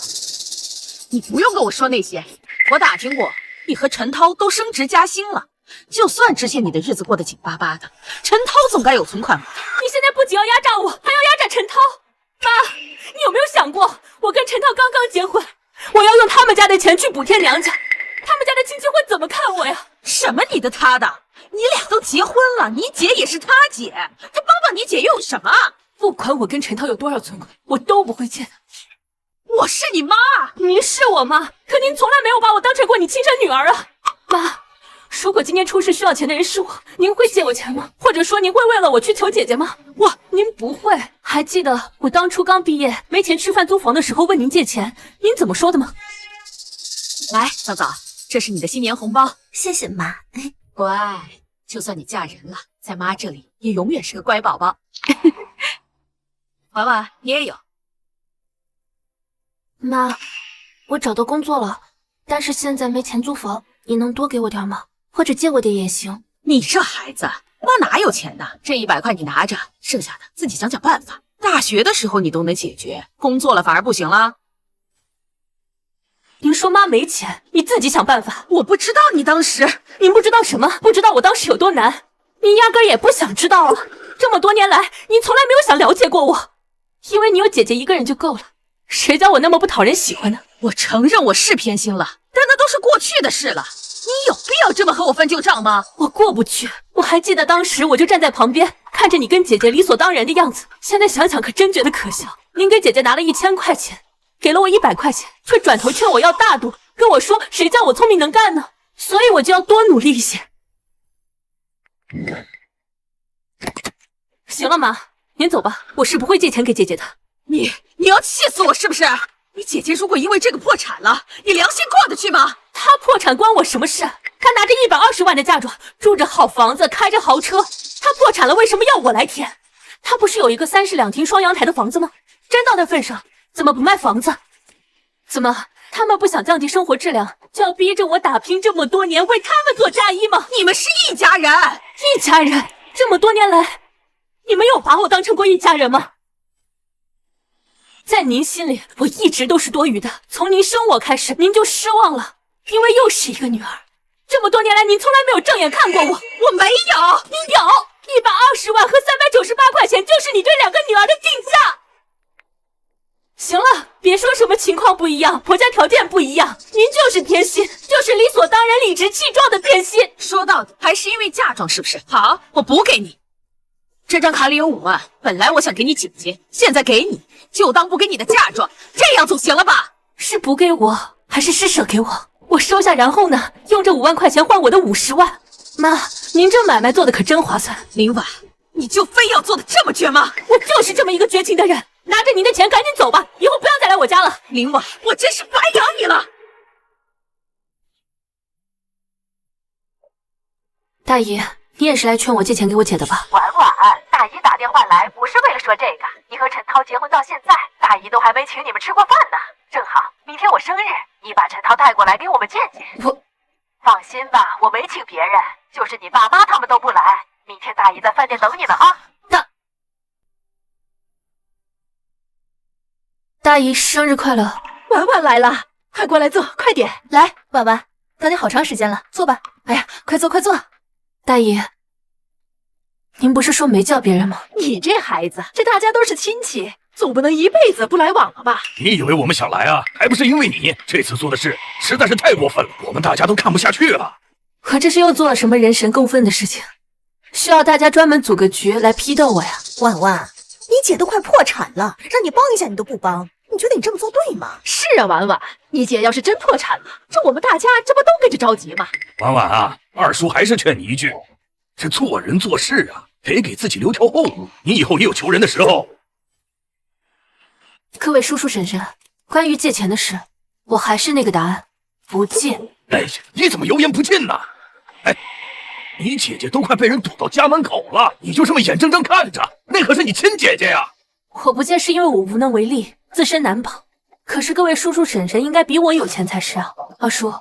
你不用跟我说那些，我打听过，你和陈涛都升职加薪了。就算之前你的日子过得紧巴巴的，陈涛总该有存款吧？你现在不仅要压榨我，还要压榨陈涛。妈，你有没有想过，我跟陈涛刚刚结婚，我要用他们家的钱去补贴娘家，他们家的亲戚会怎么看我呀？什么你的他的？你俩都结婚了，你姐也是他姐，他帮帮你姐又有什么？不管我跟陈涛有多少存款，我都不会借的。我是你妈，您是我妈，可您从来没有把我当成过你亲生女儿啊。妈，如果今天出事需要钱的人是我，您会借我钱吗？或者说您会为了我去求姐姐吗？您不会。还记得我当初刚毕业没钱吃饭租房的时候问您借钱，您怎么说的吗？来，嫂嫂，这是你的新年红包，谢谢妈。乖，就算你嫁人了，在妈这里也永远是个乖宝宝。婉婉，你也有。妈，我找到工作了，但是现在没钱租房，你能多给我点吗？或者借我点也行。你这孩子，妈哪有钱的？这100块你拿着，剩下的自己想想办法。大学的时候你都能解决，工作了反而不行了。您说妈没钱，你自己想办法。我不知道你当时，您不知道什么？不知道我当时有多难？您压根儿也不想知道啊！这么多年来，您从来没有想了解过我，因为你有姐姐一个人就够了。谁叫我那么不讨人喜欢呢？我承认我是偏心了，但那都是过去的事了。你有必要这么和我翻旧账吗？我过不去。我还记得当时我就站在旁边，看着你跟姐姐理所当然的样子。现在想想可真觉得可笑。您给姐姐拿了1000块钱，给了我100块钱，却转头劝我要大度，跟我说谁叫我聪明能干呢？所以我就要多努力一些。行了妈，您走吧，我是不会借钱给姐姐的。你要气死我是不是？你姐姐如果因为这个破产了，你良心过得去吗？她破产关我什么事？她拿着120万的嫁妆，住着好房子，开着豪车，她破产了为什么要我来填？她不是有一个32厅双阳台的房子吗？真到那份上，怎么不卖房子？怎么他们不想降低生活质量，就要逼着我打拼这么多年为他们做嫁衣吗？你们是一家人，一家人，这么多年来，你们有把我当成过一家人吗？在您心里，我一直都是多余的。从您生我开始，您就失望了，因为又是一个女儿。这么多年来，您从来没有正眼看过我。我没有，你有120万和398块钱，就是你对2个女儿的定价。行了，别说什么情况不一样，婆家条件不一样，您就是偏心，就是理所当然、理直气壮的偏心。说到底还是因为嫁妆，是不是？好，我补给你。这张卡里有5万，本来我想给你姐姐，现在给你，就当补给你的嫁妆，这样总行了吧？是补给我，还是施舍给我？我收下，然后呢？用这5万块钱换我的50万。妈，您这买卖做的可真划算。林婉，你就非要做的这么绝吗？我就是这么一个绝情的人。拿着您的钱赶紧走吧，以后不要再来我家了。林婉，我真是白养你了。大姨，你也是来劝我借钱给我姐的吧？婉婉，大姨打电话来不是为了说这个，你和陈涛结婚到现在，大姨都还没请你们吃过饭呢。正好明天我生日，你把陈涛带过来给我们见见。我放心吧，我没请别人，就是你爸妈他们都不来。明天大姨在饭店等你呢啊。大姨生日快乐！婉婉来了，快过来坐，快点。来，婉婉，等你好长时间了，坐吧。哎呀，快坐快坐。大姨，您不是说没叫别人吗？你这孩子，这大家都是亲戚，总不能一辈子不来往了吧？你以为我们想来啊？还不是因为你这次做的事实在是太过分了，我们大家都看不下去了。可这是又做了什么人神共愤的事情？需要大家专门组个局来批斗我呀？婉婉，你姐都快破产了，让你帮一下你都不帮，你觉得你这么做对吗？是啊，婉婉，你姐要是真破产了，这我们大家这不都跟着着急吗？婉婉啊，二叔还是劝你一句，这做人做事啊，得给自己留条后路，你以后也有求人的时候。各位叔叔婶婶，关于借钱的事，我还是那个答案，不借。哎呀，你怎么油盐不进呢？哎，你姐姐都快被人堵到家门口了，你就这么眼睁睁看着？那可是你亲姐姐呀！我不借是因为我无能为力，自身难保。可是各位叔叔婶婶应该比我有钱才是啊。二叔，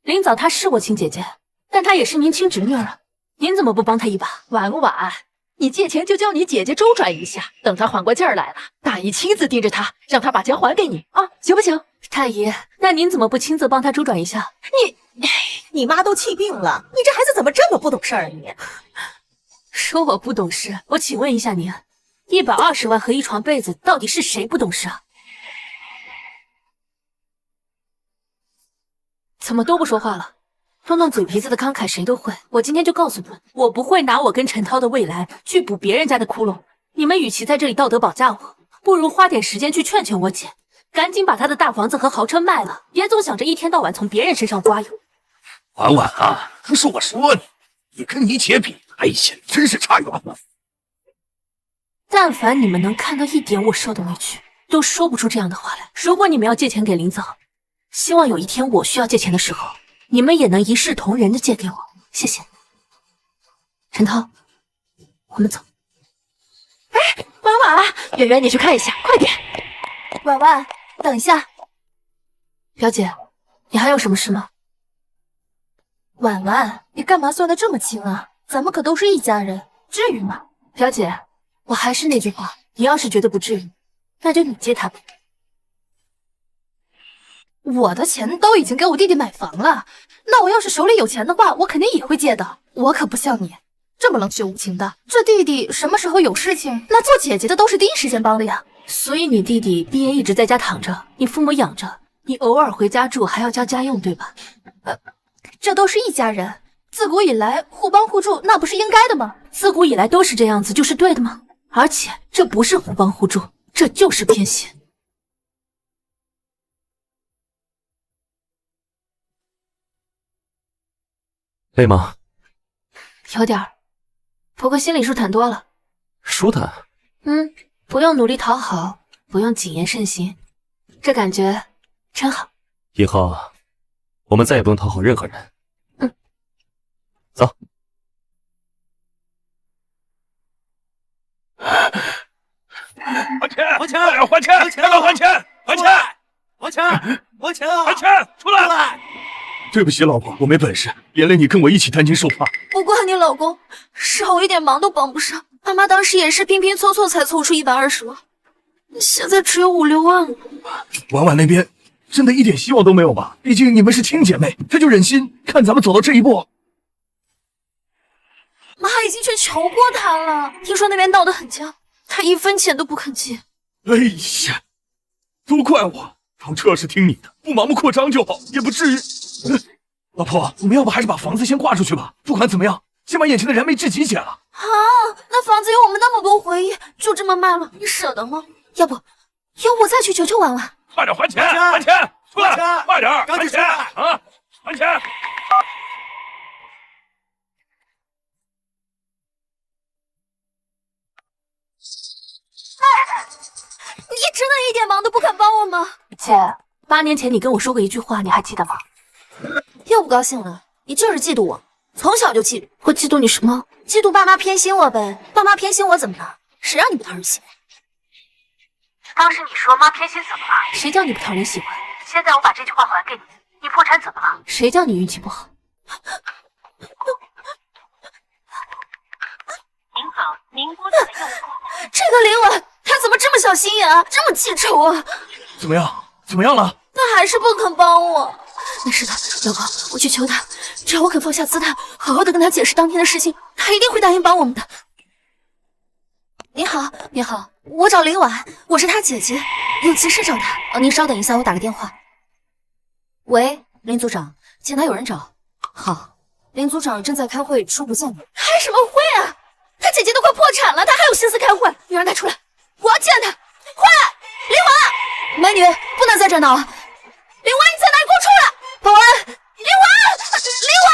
林早她是我亲姐姐，但她也是您亲侄女儿，您怎么不帮她一把？婉婉，你借钱就叫你姐姐周转一下，等她缓过劲儿来了，大姨亲自盯着她，让她把钱还给你啊，行不行？大姨，那您怎么不亲自帮她周转一下？你妈都气病了，你这孩子怎么这么不懂事儿啊你？说我不懂事，我请问一下您，120万和一床被子，到底是谁不懂事啊？怎么都不说话了？动动嘴皮子的慷慨谁都会。我今天就告诉你们，我不会拿我跟陈涛的未来去补别人家的窟窿。你们与其在这里道德绑架我，不如花点时间去劝劝我姐，赶紧把她的大房子和豪车卖了，别总想着一天到晚从别人身上刮油。婉婉啊，不是我说你跟你姐比，哎呀，真是差远了。但凡你们能看到一点我受的委屈，都说不出这样的话来。如果你们要借钱给林早，希望有一天我需要借钱的时候，你们也能一视同仁的借给我。谢谢。陈涛，我们走。哎，婉婉，圆圆你去看一下，快点。婉婉，等一下。表姐，你还有什么事吗？婉婉，你干嘛算得这么清啊？咱们可都是一家人，至于吗？表姐，我还是那句话，你要是觉得不至于，那就你借他呗。我的钱都已经给我弟弟买房了，那我要是手里有钱的话，我肯定也会借的。我可不像你这么冷血无情的。这弟弟什么时候有事情，那做姐姐的都是第一时间帮的呀。所以你弟弟毕业一直在家躺着，你父母养着，你偶尔回家住还要交家用，对吧？这都是一家人，自古以来互帮互助，那不是应该的吗？自古以来都是这样子，就是对的吗？而且这不是互帮互助，这就是偏心。累吗？有点儿，不过心里舒坦多了。舒坦？不用努力讨好，不用谨言慎行，这感觉真好。以后我们再也不用讨好任何人。走。还钱！还钱！还钱！还钱！还钱！还钱！还钱！还钱啊！还钱！出来！对不起，老婆，我没本事，连累你跟我一起担惊受怕。不怪你老公，少一点忙都帮不上。爸妈当时也是拼拼凑凑才凑出120万，现在只有5、6万了。婉婉那边真的一点希望都没有吧？毕竟你们是亲姐妹，她就忍心看咱们走到这一步？妈已经去求过他了，听说那边闹得很僵，他1分钱都不肯借。哎呀，都怪我，当初要是听你的，不盲目扩张就好，也不至于。老婆，我们要不还是把房子先挂出去吧？不管怎么样，先把眼前的燃眉之急解了。啊，那房子有我们那么多回忆，就这么卖了，你舍得吗？要不我再去求求婉婉。快点还钱！还钱！出来！快点！还钱！啊！还钱！你真的一点忙都不肯帮我吗？姐，8年前你跟我说过一句话，你还记得吗？又不高兴了？你就是嫉妒我，从小就嫉妒。我嫉妒你什么？嫉妒爸妈偏心我呗。爸妈偏心我怎么了？谁让你不讨人喜欢？当时你说妈偏心怎么了？谁叫你不讨人喜欢？现在我把这句话还给你，你破产怎么了？谁叫你运气不好？您好，您拨打的用户。这个林婉，他怎么这么小心眼啊？这么记仇啊？怎么样？怎么样了？他还是不肯帮我。没事的，老公，我去求他，只要我肯放下姿态，好好的跟他解释当天的事情，他一定会答应帮我们的。你好，你好，我找林婉，我是她姐姐，有急事找她。您稍等一下，我打个电话。喂，林组长，前台有人找。好，林组长正在开会，说不见你。开什么会啊？他姐姐都快破产了，他还有心思开会？你让他出来，我要见他！快，林婉，美女不能在这闹。林婉，你在哪里？给我出来！保安，林婉，林婉。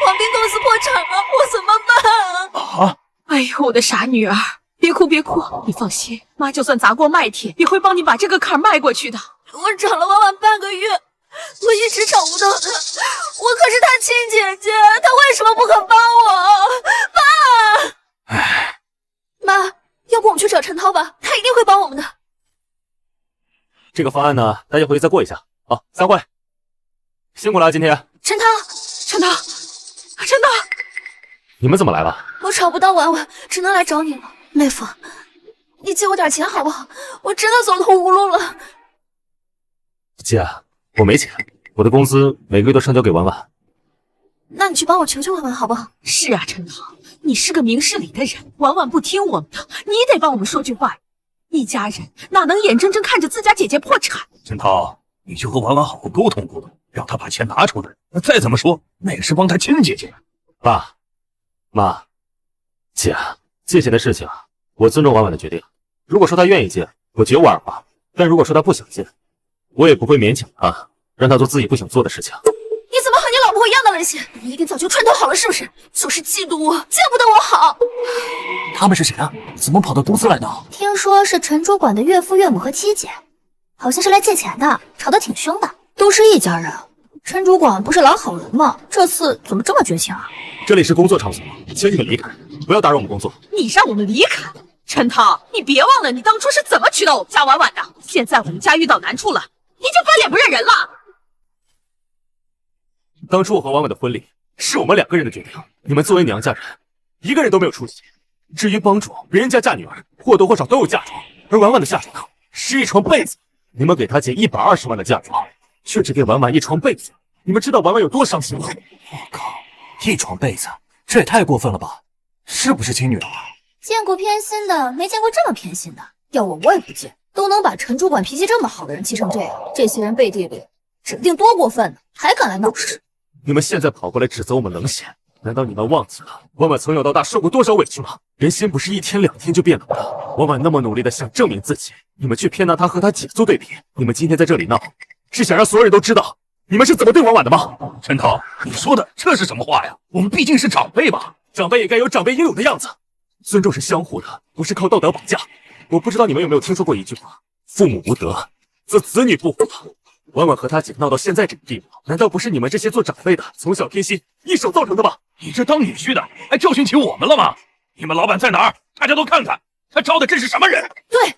黄斌公司破产了，我怎么办？啊！哎呦，我的傻女儿，别哭别哭，你放心，妈就算砸锅卖铁，也会帮你把这个坎迈过去的。我找了婉婉半个月，我一直找不到她，我可是她亲姐姐，她为什么不肯帮我？妈！唉，妈，要不我们去找陈涛吧，他一定会帮我们的。这个方案呢，大家回去再过一下。好，散会。辛苦了，今天。陈涛，陈涛，陈涛，你们怎么来了？我找不到婉婉，只能来找你了。妹夫，你借我点钱好不好？我真的走投无路了。姐，我没钱，我的工资每个月都上交给婉婉。那你去帮我求求婉婉好不好？是啊，陈涛，你是个明事理的人，婉婉不听我们的，你得帮我们说句话。一家人哪能眼睁睁看着自家姐姐破产？陈涛，你就和婉婉好好沟通沟通，让她把钱拿出来。那再怎么说，那也是帮她亲姐姐。爸妈，姐，借钱的事情我尊重婉婉的决定。如果说她愿意借，我绝无二话；但如果说她不想借，我也不会勉强她，让她做自己不想做的事情。你怎么和你老婆一样的危险？你一定早就串通好了是不是？就是嫉妒我，见不得我好。他们是谁啊？怎么跑到公司来的？听说是陈主管的岳父岳母和妻姐，好像是来借钱的，吵得挺凶的。都是一家人，陈主管不是老好人吗？这次怎么这么绝情啊？这里是工作场所，请你们离开，不要打扰我们工作。你让我们离开？陈涛，你别忘了你当初是怎么娶到我们家婉婉的。现在我们家遇到难处了，你就翻脸不认人了？当初我和婉婉的婚礼是我们2个人的决定，你们作为娘家人，一个人都没有出席。至于帮助别人家嫁女儿，或多或少都有嫁妆，而婉婉的嫁妆是一床被子，你们给她姐120万的嫁妆，却只给婉婉1床被子，你们知道婉婉有多伤心吗？我靠，1床被子，这也太过分了吧？是不是亲女儿？见过偏心的，没见过这么偏心的。要我也不见，都能把陈主管脾气这么好的人气成这样，这些人背地里指不定多过分呢，还敢来闹事。你们现在跑过来指责我们冷血，难道你们忘记了婉婉从小到大受过多少委屈吗？人心不是1天2天就变冷的。婉婉那么努力的想证明自己，你们却偏拿她和她姐做对比。你们今天在这里闹，是想让所有人都知道你们是怎么对婉婉的吗？陈涛，你说的这是什么话呀？我们毕竟是长辈吧，长辈也该有长辈应有的样子。尊重是相互的，不是靠道德绑架。我不知道你们有没有听说过一句话：父母无德，则子女不和。婉婉和她姐闹到现在这个地步，难道不是你们这些做长辈的从小偏心一手造成的吗？你这当女婿的还教训起我们了吗？你们老板在哪儿？大家都看看，他招的这是什么人？对，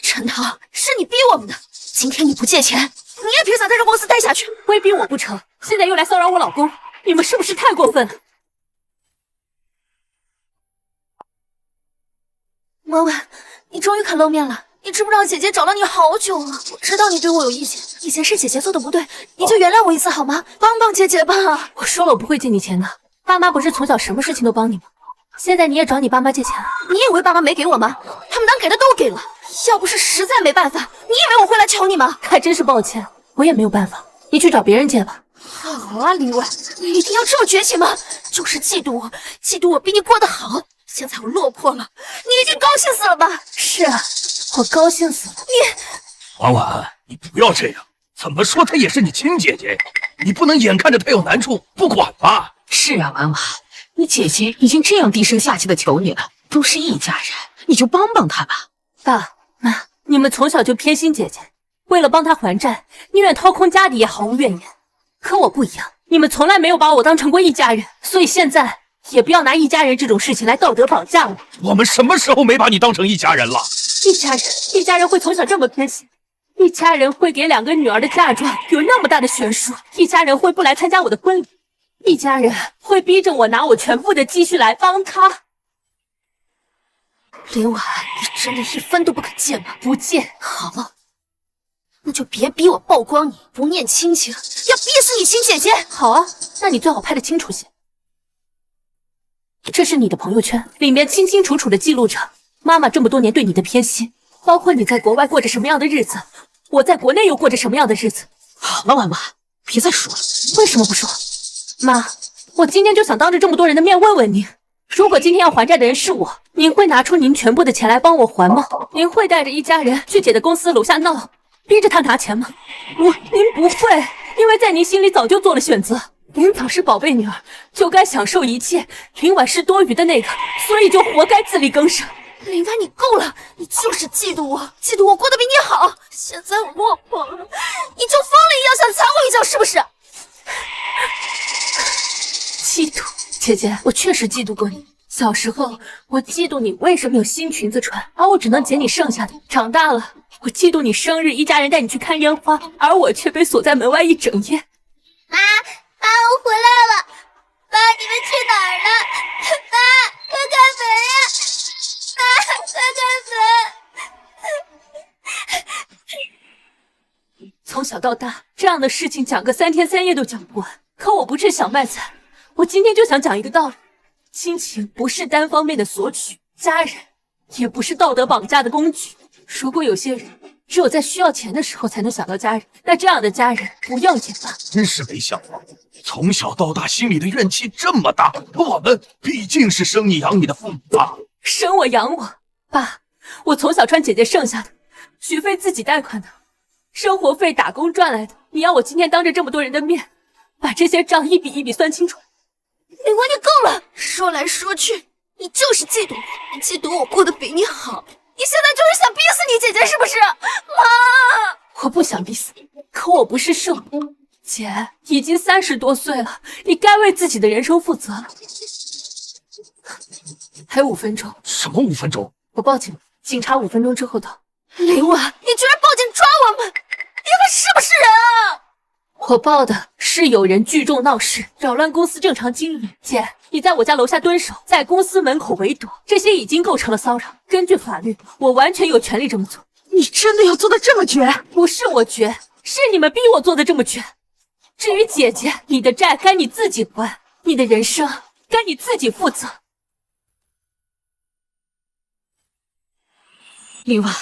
陈涛，是你逼我们的。今天你不借钱，你也别想在这公司待下去。威逼我不成，现在又来骚扰我老公，你们是不是太过分了？婉婉，你终于肯露面了。你知不知道姐姐找了你好久了？我知道你对我有意见，以前是姐姐做的不对，你就原谅我一次好吗？帮帮姐姐吧！我说了我不会借你钱的，爸妈不是从小什么事情都帮你吗？现在你也找你爸妈借钱了？你以为爸妈没给我吗？他们能给的都给了。要不是实在没办法，你以为我会来求你吗？还真是抱歉，我也没有办法，你去找别人借吧。好啊，林婉，你一定要这么绝情吗？就是嫉妒我，嫉妒我比你过得好。现在我落魄了，你一定高兴死了吧？是啊，我高兴死了。婉婉，你不要这样，怎么说她也是你亲姐姐，你不能眼看着她有难处不管吧？是啊，婉婉，你姐姐已经这样低声下气的求你了，都是一家人，你就帮帮她吧。爸妈，你们从小就偏心姐姐，为了帮她还债，宁愿掏空家底也毫无怨言。可我不一样，你们从来没有把我当成过一家人，所以现在也不要拿一家人这种事情来道德绑架我。我们什么时候没把你当成一家人了？一家人会从小这么偏心？一家人会给2个女儿的嫁妆有那么大的悬殊？一家人会不来参加我的婚礼？一家人会逼着我拿我全部的积蓄来帮他？林婉，你真的一分都不肯借吗？不借。好，那就别逼我曝光你，不念亲情，要逼死你亲姐姐。好啊，那你最好拍得清楚些。这是你的朋友圈，里面清清楚楚的记录着妈妈这么多年对你的偏心，包括你在国外过着什么样的日子，我在国内又过着什么样的日子。好了，婉婉，别再说了。为什么不说？妈，我今天就想当着这么多人的面问问您，如果今天要还债的人是我，您会拿出您全部的钱来帮我还吗？您会带着一家人去姐的公司楼下闹，逼着他拿钱吗？您不会，因为在您心里早就做了选择。您早是宝贝女儿，就该享受一切，林婉是多余的那个，所以就活该自力更生。林婉，你够了，你就是嫉妒我，嫉妒我过得比你好。现在我落魄了，你就疯了一样想踩我一脚是不是？嫉妒，姐姐，我确实嫉妒过你。小时候，我嫉妒你为什么有新裙子穿，而我只能捡你剩下的。长大了，我嫉妒你生日一家人带你去看烟花，而我却被锁在门外一整夜。妈，我回来了。妈，你们去哪儿了？妈，快开门呀！妈，快开门！从小到大，这样的事情讲个3天3夜都讲不完。可我不是小卖惨，我今天就想讲一个道理：亲情不是单方面的索取，家人也不是道德绑架的工具。如果有些人只有在需要钱的时候才能想到家人，那这样的家人不要也罢。真是没想到，从小到大心里的怨气这么大。我们毕竟是生你养你的父母啊，生我养我。爸，我从小穿姐姐剩下的，学费自己贷款的，生活费打工赚来的。你要我今天当着这么多人的面，把这些账一笔一笔算清楚？林婉，你够了！说来说去，你就是嫉妒我，你嫉妒我过得比你好。你现在就是想逼死你姐姐是不是？妈，我不想逼死你，可我不是兽，姐已经30多岁了，你该为自己的人生负责了。还有5分钟。什么5分钟？我报警，警察5分钟之后到。林婉，你居然报警抓我们，你们是不是人啊？我报的是有人聚众闹事，扰乱公司正常经营。姐，你在我家楼下蹲守，在公司门口围堵，这些已经构成了骚扰。根据法律，我完全有权利这么做。你真的要做的这么绝？不是我绝，是你们逼我做的这么绝。至于姐姐，你的债该你自己还，你的人生该你自己负责。林婉，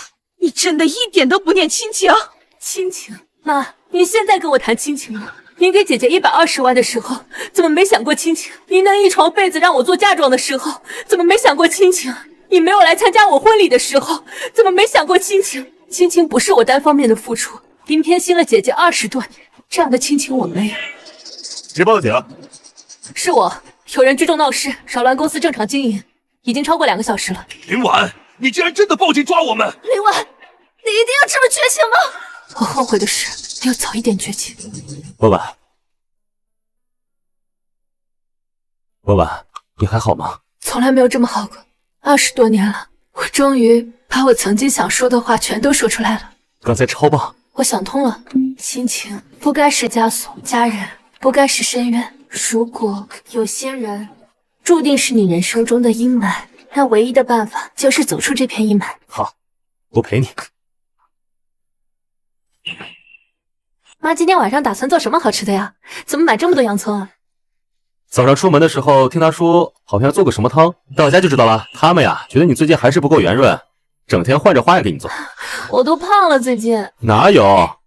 你真的一点都不念亲情？亲情？妈，你现在跟我谈亲情了？您给姐姐120万的时候，怎么没想过亲情？您那一床被子让我做嫁妆的时候，怎么没想过亲情？你没有来参加我婚礼的时候，怎么没想过亲情？亲情不是我单方面的付出，您偏心了姐姐20多年，这样的亲情我没有。谁报的警？是我，有人聚众闹事，扰乱公司正常经营，已经超过2个小时了。林婉，你竟然真的报警抓我们！林婉，你一定要这么绝情吗？我后悔的是没有早一点绝情。婉婉，婉婉，你还好吗？从来没有这么好过，20多年了，我终于把我曾经想说的话全都说出来了。刚才超棒！我想通了，亲情不该是枷锁，家人不该是深渊。如果有些人注定是你人生中的阴霾，那唯一的办法就是走出这片阴霾。好，我陪你。妈，今天晚上打算做什么好吃的呀？怎么买这么多洋葱啊？早上出门的时候听他说，好像要做个什么汤，到家就知道了。他们呀，觉得你最近还是不够圆润，整天换着花样给你做。我都胖了，最近哪有？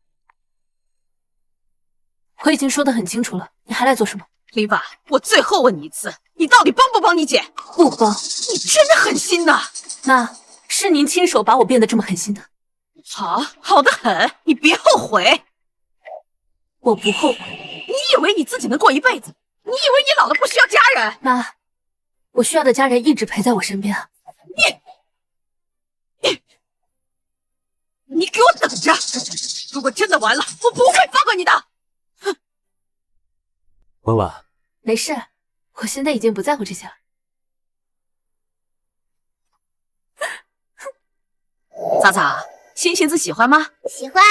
我已经说得很清楚了，你还来做什么？林婉，我最后问你一次，你到底帮不帮你姐？不帮。你真的狠心呐！妈，是您亲手把我变得这么狠心的。好的很，你别后悔。我不后悔。你以为你自己能过一辈子？你以为你老了不需要家人？妈，我需要的家人一直陪在我身边啊。你给我等着！如果真的完了，我不会放过你的。哼！婉婉，没事，我现在已经不在乎这些了。早早，新裙子喜欢吗？喜欢。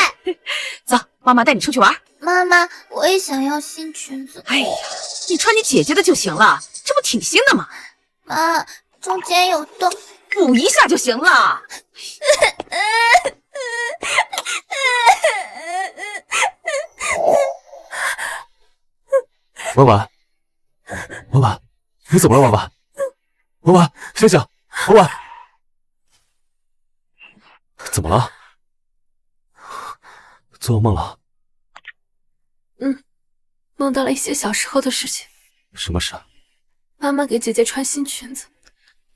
走，妈妈带你出去玩。妈妈，我也想要新裙子。哎呀，你穿你姐姐的就行了，这不挺新的吗？妈，中间有洞，补一下就行了。婉婉，婉婉，你怎么了？婉婉，婉婉，醒醒！婉婉，怎么了？做噩梦了？梦到了一些小时候的事情。什么事？妈妈给姐姐穿新裙子，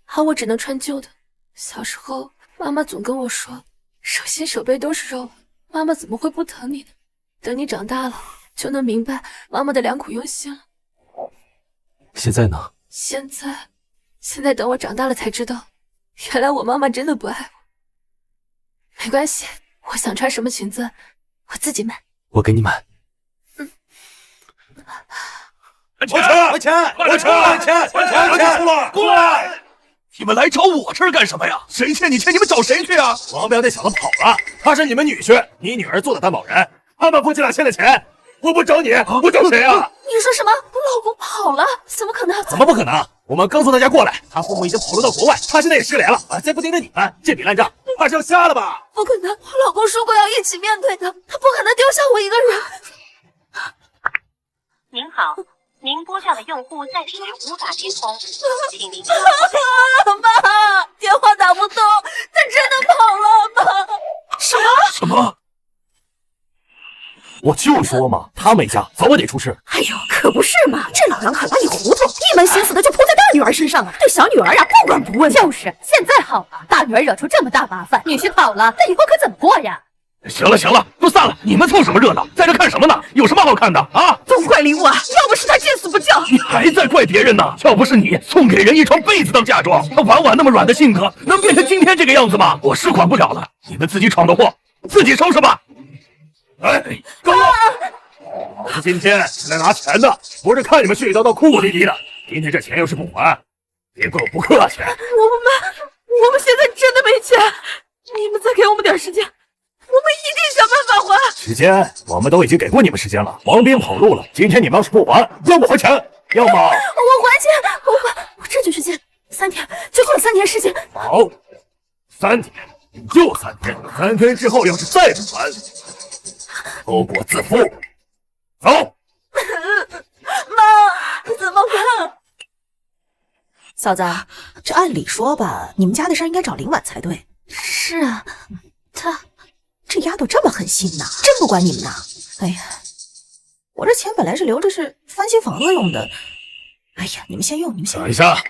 喊我只能穿旧的。小时候，妈妈总跟我说，手心手背都是肉，妈妈怎么会不疼你呢？等你长大了，就能明白妈妈的良苦用心了。现在呢？现在等我长大了才知道，原来我妈妈真的不爱我。没关系，我想穿什么裙子，我自己买。我给你买。还钱！过来！你们来找我这儿干什么呀？谁欠你钱，你们找谁去啊？王彪那小子跑了，他是你们女婿，你女儿做的担保人，他们夫妻俩欠的钱，我不找你，我找谁啊？你说什么？我老公跑了？怎么可能？怎么不可能？我们刚从他家过来，他父母已经跑路到国外，他现在也失联了，再不盯着你们，这笔烂账怕是要瞎了吧？不可能，我老公说过要一起面对的，他不可能丢下我一个人。您好，您拨叫的用户暂时无法接通，请您妈，电话打不通，他真的跑了，妈。什么？我就说嘛，他没嫁，早晚得出事。哎呦，可不是嘛，这老杨可把你糊涂，一门心思的就扑在大女儿身上了，对小女儿啊不管不问。就是，现在好了，大女儿惹出这么大麻烦，女婿跑了，那以后可怎么过呀？行了，都散了！你们凑什么热闹？在这看什么呢？有什么好看的啊？都怪林婉，要不是他见死不救，你还在怪别人呢？要不是你送给人一床被子当嫁妆，他婉婉那么软的性格，能变成今天这个样子吗？我是管不了了，你们自己闯的祸，自己收拾吧。哎，跟我！我们今天是来拿钱的，不是看你们絮絮叨叨哭啼啼的。今天这钱要是不还，别怪我不客气。我们现在真的没钱，你们再给我们点时间，我们一定想办法还。时间我们都已经给过你们时间了，王斌跑路了。今天你们要是不还，要么还钱，要么我还钱，我争取时间，3天，最后3天时间。好，3天，就3天，3天之后要是再不还，后果自负。走。妈，怎么办？嫂子，这按理说吧，你们家的事应该找林婉才对。是啊，这丫头这么狠心呐，真不管你们呐！哎呀，我这钱本来是留着是翻新房子用的。哎呀，你们先用，你们先用。等一下，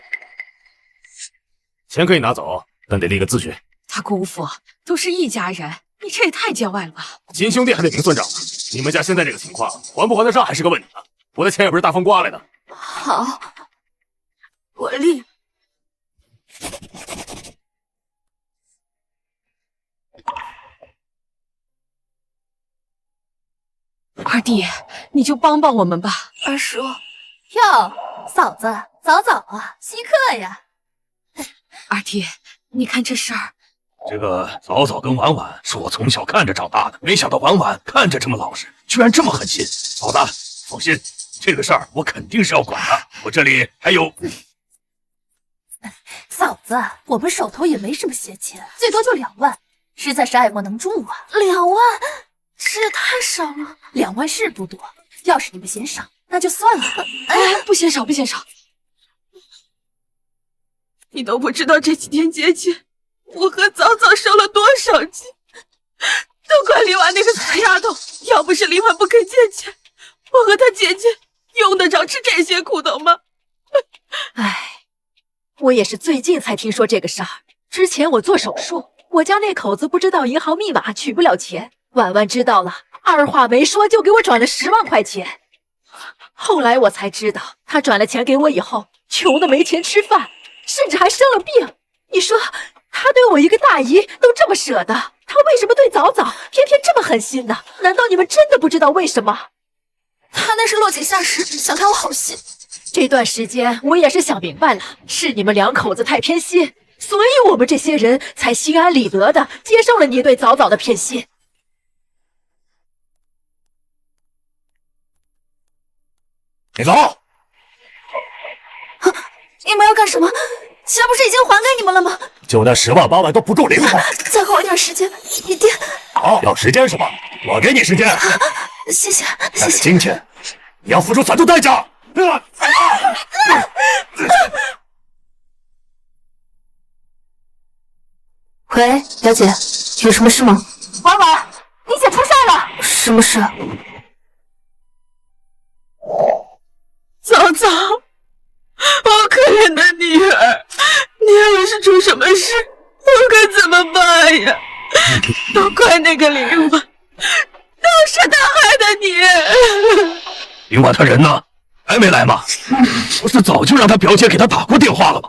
钱可以拿走，但得立个字据。他姑父都是一家人，你这也太见外了吧？亲兄弟还得明算账呢。你们家现在这个情况，还不还得上还是个问题呢。我的钱也不是大风刮来的。好，我立。二弟，你就帮帮我们吧。二叔，哟，嫂子，早啊，稀客呀。二弟，你看这事儿。这个早早跟婉婉是我从小看着长大的，没想到婉婉看着这么老实，居然这么狠心。嫂子，放心，这个事儿我肯定是要管的。我这里还有。嫂子，我们手头也没什么闲钱，最多就2万，实在是爱莫能助啊。2万，这也太少了。2万是不多，要是你们嫌少，那就算了。哎，不嫌少，不嫌少。你都不知道这几天节气，我和早早受了多少气，都怪林婉那个死丫头。要不是林婉不肯借钱，我和她姐姐用得着吃这些苦头吗？唉，我也是最近才听说这个事儿。之前我做手术，我家那口子不知道银行密码，取不了钱。婉婉知道了，二话没说就给我转了10万块钱。后来我才知道，他转了钱给我以后，穷的没钱吃饭，甚至还生了病。你说他对我一个大姨都这么舍得，他为什么对早早偏偏这么狠心呢？难道你们真的不知道为什么？他那是落井下石，想看我好戏。这段时间我也是想明白了，是你们2口子太偏心，所以我们这些人才心安理得的接受了你对早早的偏心。你走！你们要干什么？钱不是已经还给你们了吗？就那10万8万都不够零花，再给我点时间，一定。好，要时间是吧？我给你时间。谢谢，但是今天你要付出惨重代价。喂，表姐，有什么事吗？婉婉，你姐出事了。什么事？早早，我可怜的女儿，你要是出什么事，我可怎么办呀？都怪那个林婉，都是她害的你。林婉她人呢？还没来吗？不是早就让他表姐给他打过电话了吗？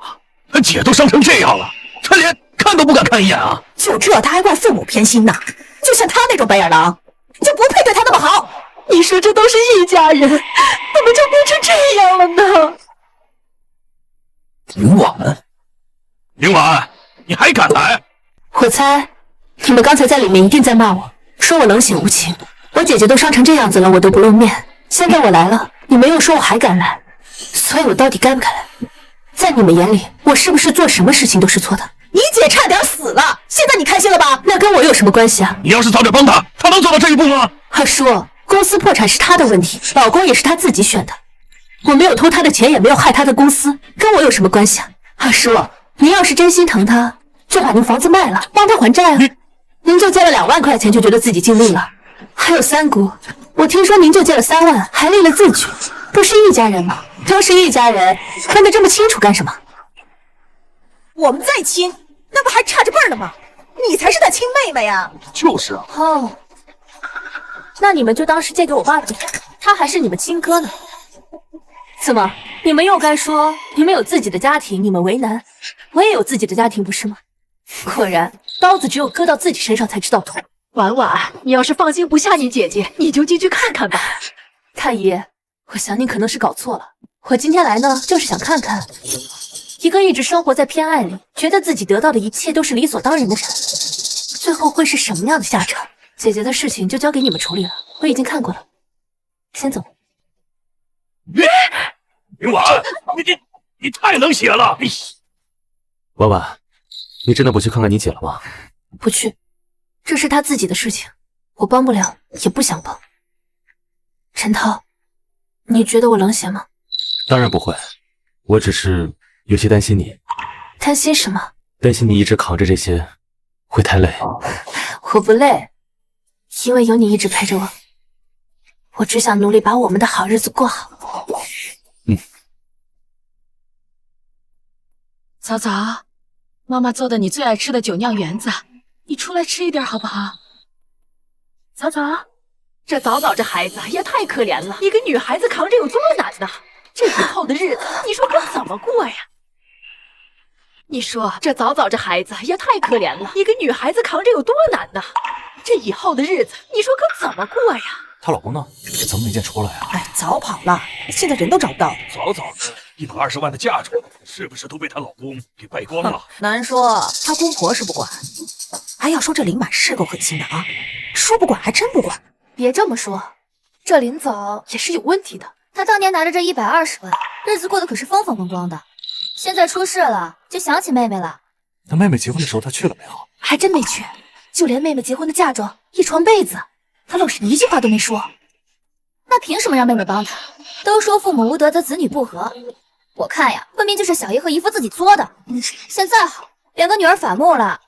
他姐都伤成这样了，他连看都不敢看一眼啊！就这他还怪父母偏心呢？就像他那种白眼狼，就不配对他那么好。你说这都是一家人，怎么就变成这样了呢？林婉，林婉，你还敢来？我猜你们刚才在里面一定在骂我，说我冷血无情。我姐姐都伤成这样子了，我都不露面。现在我来了，你们又说我还敢来，所以我到底该不该来？在你们眼里，我是不是做什么事情都是错的？你姐差点死了，现在你开心了吧？那跟我有什么关系啊？你要是早点帮他，他能走到这一步吗？二叔，公司破产是他的问题，老公也是他自己选的，我没有偷他的钱，也没有害他的公司，跟我有什么关系啊？二叔，您要是真心疼他，就把您房子卖了，帮他还债啊！您就借了2万块钱，就觉得自己尽力了。还有三姑，我听说您就借了3万，还立了字据，不是一家人吗？都是一家人，分得这么清楚干什么？我们再亲，那不还差着辈儿呢吗？你才是他亲妹妹呀！就是啊。哦，那你们就当是借给我爸的，他还是你们亲哥呢。怎么，你们又该说你们有自己的家庭，你们为难？我也有自己的家庭，不是吗？果然，刀子只有割到自己身上才知道痛。婉婉，你要是放心不下你姐姐，你就进去看看吧。太医，我想你可能是搞错了。我今天来呢，就是想看看一个一直生活在偏爱里，觉得自己得到的一切都是理所当然的人，最后会是什么样的下场。姐姐的事情就交给你们处理了，我已经看过了，先走。明婉，你太冷血了！婉婉，你真的不去看看你姐了吗？不去，这是她自己的事情，我帮不了，也不想帮。陈涛，你觉得我冷血吗？当然不会，我只是有些担心你。担心什么？担心你一直扛着这些会太累。我不累，因为有你一直陪着我。我只想努力把我们的好日子过好。早早，妈妈做的你最爱吃的酒酿圆子，你出来吃一点好不好？早早，这早早这孩子也太可怜了，一个女孩子扛着有多难呐？这以后的日子，你说可怎么过呀？你说这早早这孩子也太可怜了，一个女孩子扛着有多难呐？这以后的日子，你说可怎么过呀？她老公呢？怎么没见出来啊？哎，早跑了，现在人都找不到。早早的120万的嫁妆，是不是都被她老公给败光了？难说，她公婆是不管，还要说这林婉是够狠心的啊，说不管还真不管。别这么说，这林早也是有问题的。他当年拿着这120万，日子过得可是风风光光的，现在出事了，就想起妹妹了。那妹妹结婚的时候她去了没有？还真没去，就连妹妹结婚的嫁妆、一床被子，他老是一句话都没说。那凭什么让妹妹帮他？都说父母无德则子女不和，我看呀，分明就是小姨和姨夫自己作的。现在好，两个女儿反目了，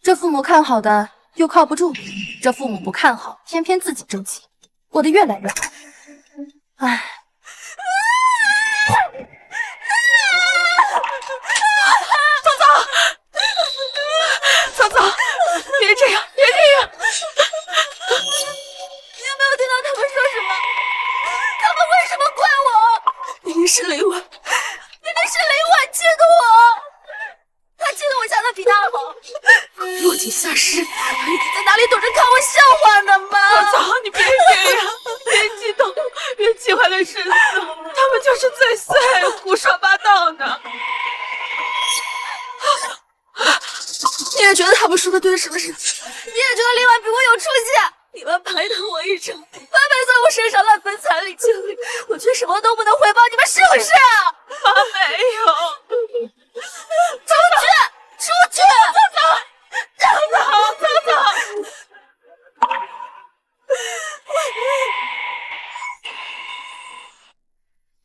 这父母看好的又靠不住，这父母不看好，偏偏自己争气，过得越来越好。唉。早早，别这样，别这样！你有没有听到他们说什么？他们为什么怪我？明明是雷婉，明明是雷婉气的我，他气得我下的比他好。落井下石，你在哪里躲着看我笑话呢吗？早早，你别这样，别激动，别气坏了身子，他们就是嘴碎，胡说八道呢。你也觉得他们说的对是不是？你也觉得林婉比我有出息？你们白疼我一场，白白在我身上乱分彩礼精力，我却什么都不能回报你们，是不是？妈没有。出去！出去！早早！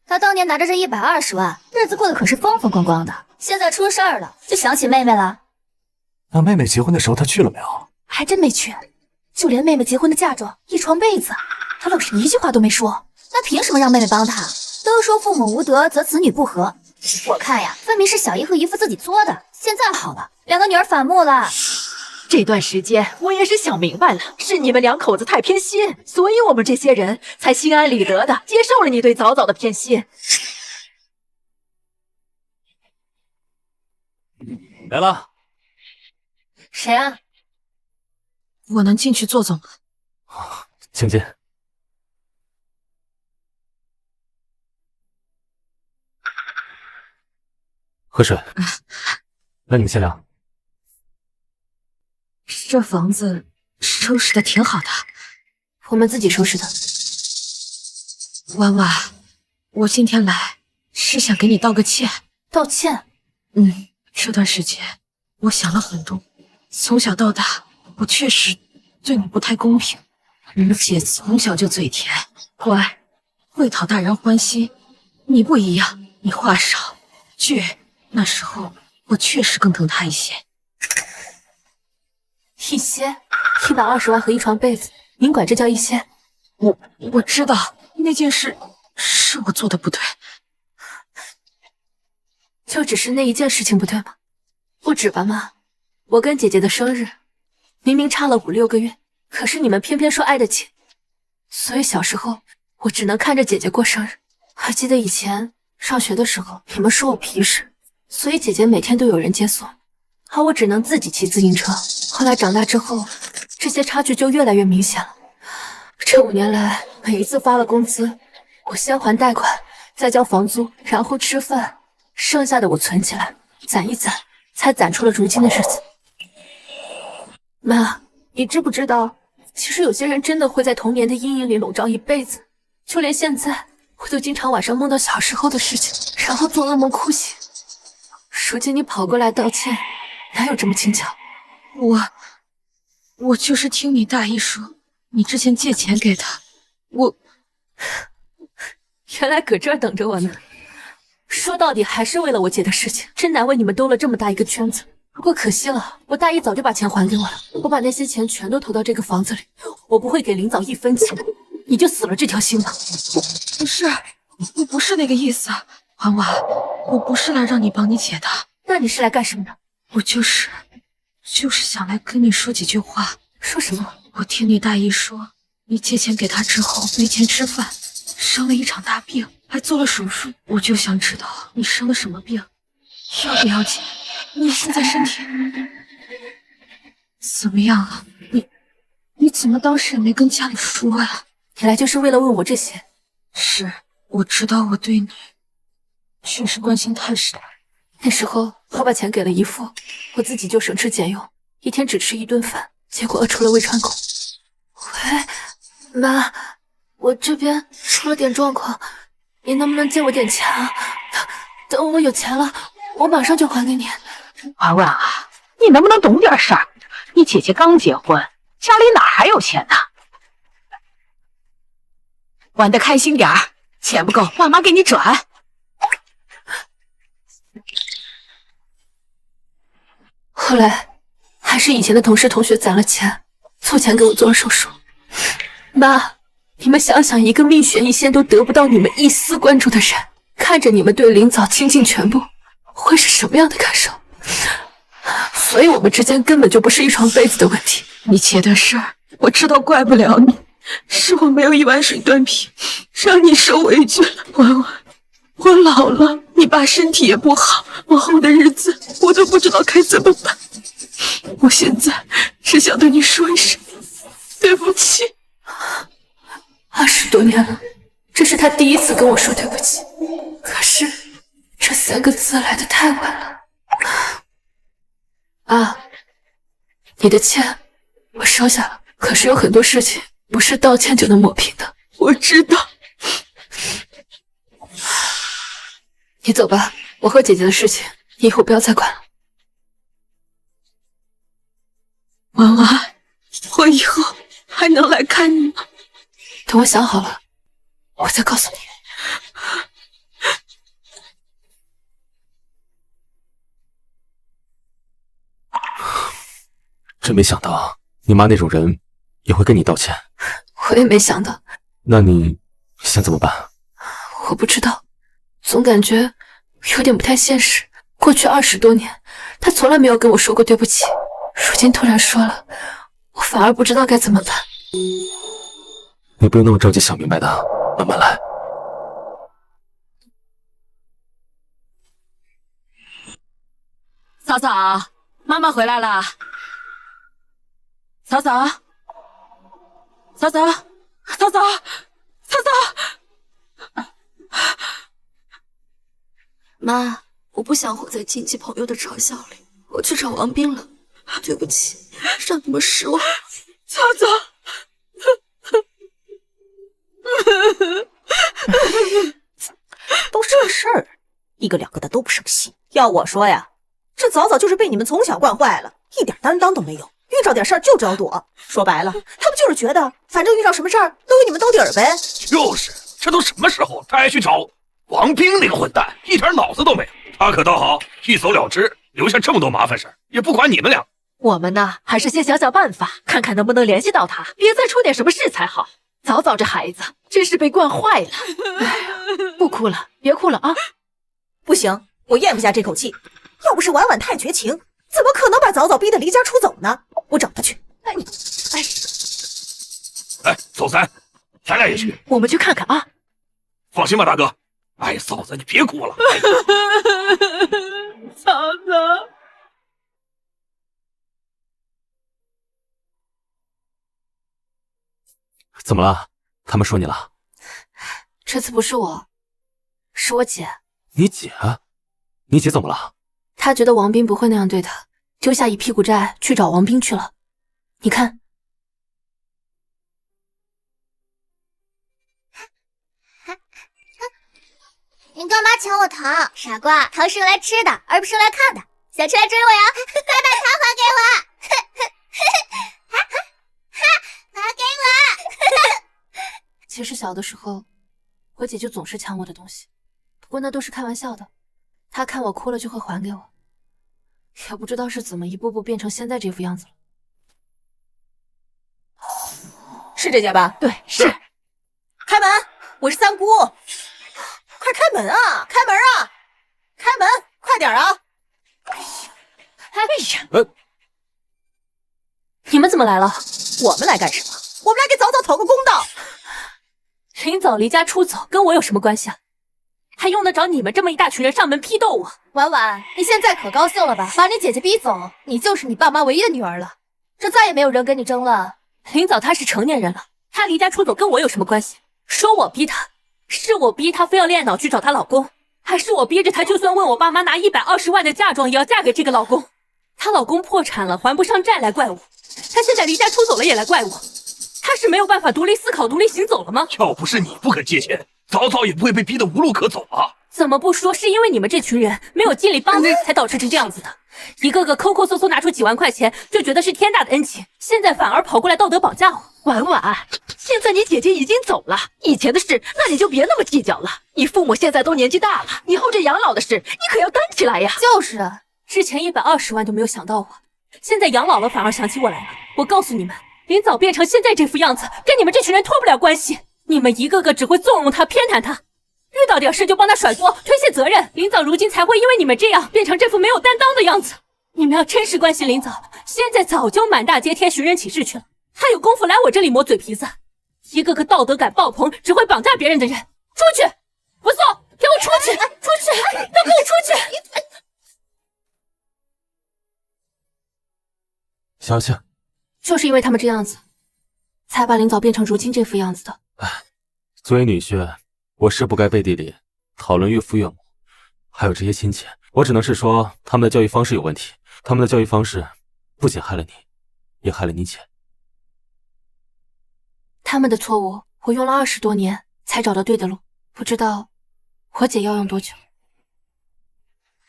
他当年拿着这120万，日子过得可是风风光光的，现在出事儿了，就想起妹妹了。那妹妹结婚的时候她去了没有？还真没去，就连妹妹结婚的嫁妆、一床被子，他老是一句话都没说。那凭什么让妹妹帮他？都说父母无德则子女不和，我看呀，分明是小姨和姨夫自己作的。现在好了，两个女儿反目了。这段时间我也是想明白了，是你们两口子太偏心，所以我们这些人才心安理得的接受了你对早早的偏心。来了。谁啊？我能进去坐坐吗？请进。喝水。那你们先聊。这房子收拾的挺好的，我们自己收拾的。婉婉，我今天来是想给你道个歉。道歉？这段时间我想了很多，从小到大我确实对你不太公平。而且从小就嘴甜，乖，会讨大人欢心。你不一样，你话少，倔。那时候我确实更疼他一些。一些？120万和一床被子，您管这叫一些？我知道那件事是我做的不对，就只是那一件事情不对吗？不止吧，妈。我跟姐姐的生日明明差了5、6个月，可是你们偏偏说爱得起，所以小时候我只能看着姐姐过生日。还记得以前上学的时候，你们说我皮实，所以姐姐每天都有人接送，而我只能自己骑自行车。后来长大之后，这些差距就越来越明显了。这5年来，每一次发了工资，我先还贷款，再交房租，然后吃饭，剩下的我存起来，攒一攒，才攒出了如今的日子。妈，你知不知道，其实有些人真的会在童年的阴影里笼罩一辈子，就连现在，我都经常晚上梦到小时候的事情，然后做噩梦哭醒。如今你跑过来道歉，哪有这么轻巧？我就是听你大姨说，你之前借钱给他，原来搁这儿等着我呢。说到底还是为了我姐的事情，真难为你们兜了这么大一个圈子。不过可惜了，我大姨早就把钱还给我了，我把那些钱全都投到这个房子里，我不会给林早1分钱，你就死了这条心吧。不是，我不是那个意思，婉婉，我不是来让你帮你姐的。那你是来干什么的？我就是想来跟你说几句话。说什么？我听你大姨说，你借钱给她之后没钱吃饭，生了一场大病，还做了手术。我就想知道你生了什么病，要不要紧？你现在身体怎么样啊？你怎么当时也没跟家里说呀？你来就是为了问我这些？是，我知道我对你确实关心太少。那时候我把钱给了姨父，我自己就省吃俭用，一天只吃1顿饭，结果饿出了胃穿孔。喂，妈，我这边出了点状况，你能不能借我点钱啊？等我有钱了，我马上就还给你。婉婉啊，你能不能懂点事儿？你姐姐刚结婚，家里哪还有钱呢？玩得开心点儿，钱不够，爸妈给你转。后来还是以前的同事同学攒了钱，凑钱给我做了手术。妈，你们想想，一个命悬一线都得不到你们一丝关注的人，看着你们对林早倾尽全部，会是什么样的感受？所以我们之间根本就不是一床被子的问题。你姐的事儿，我知道怪不了你，是我没有一碗水端平，让你受委屈了。婉婉，我老了，你爸身体也不好，往后的日子我都不知道该怎么办。我现在只想对你说一声对不起。20多年了，这是他第一次跟我说对不起，可是这3个字来得太晚了。啊，你的歉我收下了，可是有很多事情不是道歉就能抹平的。我知道。你走吧，我和姐姐的事情你以后不要再管了。婉婉，我以后还能来看你吗？等我想好了，我再告诉你。真没想到你妈那种人也会跟你道歉。我也没想到。那你想怎么办？我不知道，总感觉有点不太现实。过去20多年，他从来没有跟我说过对不起，如今突然说了，我反而不知道该怎么办。你不用那么着急想明白的，慢慢来。嫂嫂，妈妈回来了。嫂嫂，嫂嫂，嫂嫂，嫂嫂。妈，我不想活在亲戚朋友的嘲笑里，我去找王斌了。对不起，让你们失望。嫂嫂。都什么事儿，一个两个的都不省心。要我说呀，这早早就是被你们从小惯坏了，一点担当都没有，遇着点事儿就招躲。说白了，他们就是觉得反正遇到什么事儿都有你们兜底儿呗。就是，这都什么时候，他还去找王斌那个混蛋，一点脑子都没有。他可倒好，一走了之，留下这么多麻烦事儿，也不管你们俩。我们呢，还是先想想办法，看看能不能联系到他，别再出点什么事才好。早早这孩子真是被惯坏了。哎呀，不哭了，别哭了啊！不行，我咽不下这口气。要不是婉婉太绝情，怎么可能把早早逼得离家出走呢？我找他去。哎，走咱俩也去。我们去看看啊。放心吧，大哥。哎，嫂子，你别哭了。嫂子。怎么了？他们说你了？这次不是我，是我姐。你姐？你姐怎么了？她觉得王斌不会那样对她，丢下一屁股债去找王斌去了。你看。你干嘛抢我糖？傻瓜，糖是用来吃的，而不是用来看的。想吃来追我呀？快把糖还给我！还给我！其实小的时候，我姐就总是抢我的东西，不过那都是开玩笑的。她看我哭了就会还给我，也不知道是怎么一步步变成现在这副样子了。是这家吧？对，是。开门，我是三姑。快开门啊！开门啊！开门，快点啊！哎呀，你们怎么来了？我们来干什么？我们来给早早讨个公道。林早离家出走，跟我有什么关系啊？还用得着你们这么一大群人上门批斗我？婉婉，你现在可高兴了吧？把你姐姐逼走，你就是你爸妈唯一的女儿了，这再也没有人跟你争了。林早她是成年人了，她离家出走跟我有什么关系？说我逼她，是我逼她非要恋脑去找她老公，还是我逼着她就算问我爸妈拿120万的嫁妆也要嫁给这个老公？她老公破产了还不上债来怪我，她现在离家出走了也来怪我，她是没有办法独立思考独立行走了吗？要不是你不肯借钱，早早也不会被逼得无路可走啊！怎么不说是因为你们这群人没有尽力帮你，才导致成这样子的？一个个抠抠搜搜拿出几万块钱，就觉得是天大的恩情，现在反而跑过来道德绑架我。婉婉，现在你姐姐已经走了，以前的事那你就别那么计较了。你父母现在都年纪大了，以后这养老的事你可要担起来呀。就是啊，之前120万都没有想到我，现在养老了反而想起我来了。我告诉你们，林早变成现在这副样子，跟你们这群人脱不了关系。你们一个个只会纵容他、偏袒他，遇到点事就帮他甩锅、推卸责任。林早如今才会因为你们这样变成这副没有担当的样子。你们要真是关心林早，现在早就满大街贴寻人启事去了，还有功夫来我这里磨嘴皮子？一个个道德感爆棚，只会绑架别人的人，出去！不送，给我出去！出去！都给我出去！小青，就是因为他们这样子，才把林早变成如今这副样子的。作为女婿，我是不该背地里讨论岳父岳母，还有这些亲戚。我只能是说，他们的教育方式有问题。他们的教育方式不仅害了你，也害了你姐。他们的错误，我用了20多年才找到对的路，不知道我姐要用多久。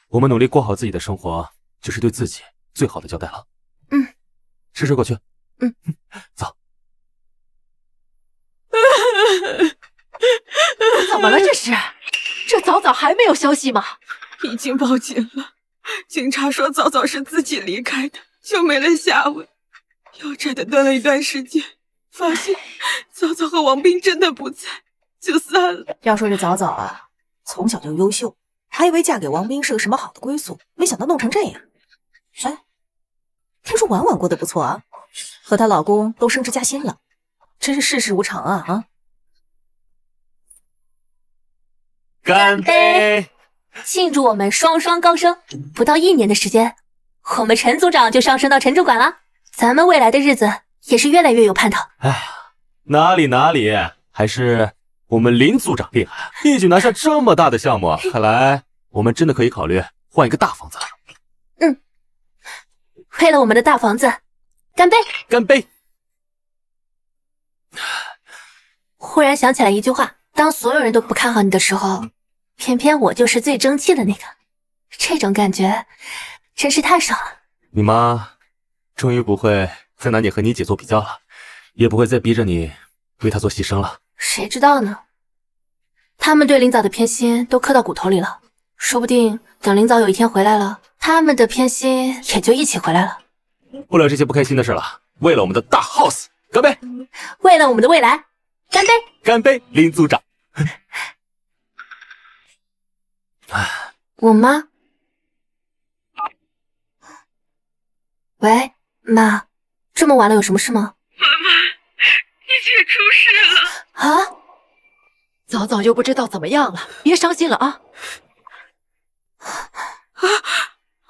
我们努力过好自己的生活，就是对自己最好的交代了。吃水果去。走。怎么了这是？这早早还没有消息吗？已经报警了，警察说早早是自己离开的，就没了下文。要债的断了一段时间，发现早早和王斌真的不在，就散了。要说这早早啊，从小就优秀，还以为嫁给王斌是个什么好的归宿，没想到弄成这样。哎，听说婉婉过得不错啊，和她老公都升职加薪了，真是世事无常啊！干杯！庆祝我们双双高升，不到1年的时间，我们陈组长就上升到陈主管了。咱们未来的日子也是越来越有盼头。哎呀，哪里，还是我们林组长厉害，一举拿下这么大的项目，看来我们真的可以考虑换一个大房子了。为了我们的大房子，干杯！干杯！忽然想起来一句话，当所有人都不看好你的时候，偏偏我就是最争气的那个，这种感觉真是太爽了。你妈终于不会再拿你和你姐做比较了，也不会再逼着你为她做牺牲了。谁知道呢？他们对林早的偏心都刻到骨头里了，说不定等林早有一天回来了，他们的偏心也就一起回来了。不聊这些不开心的事了，为了我们的大 house， 干杯！为了我们的未来，干杯！干杯，林组长！我妈？喂，妈，这么晚了有什么事吗？妈妈，你姐出事了啊！早早又不知道怎么样了，别伤心了啊！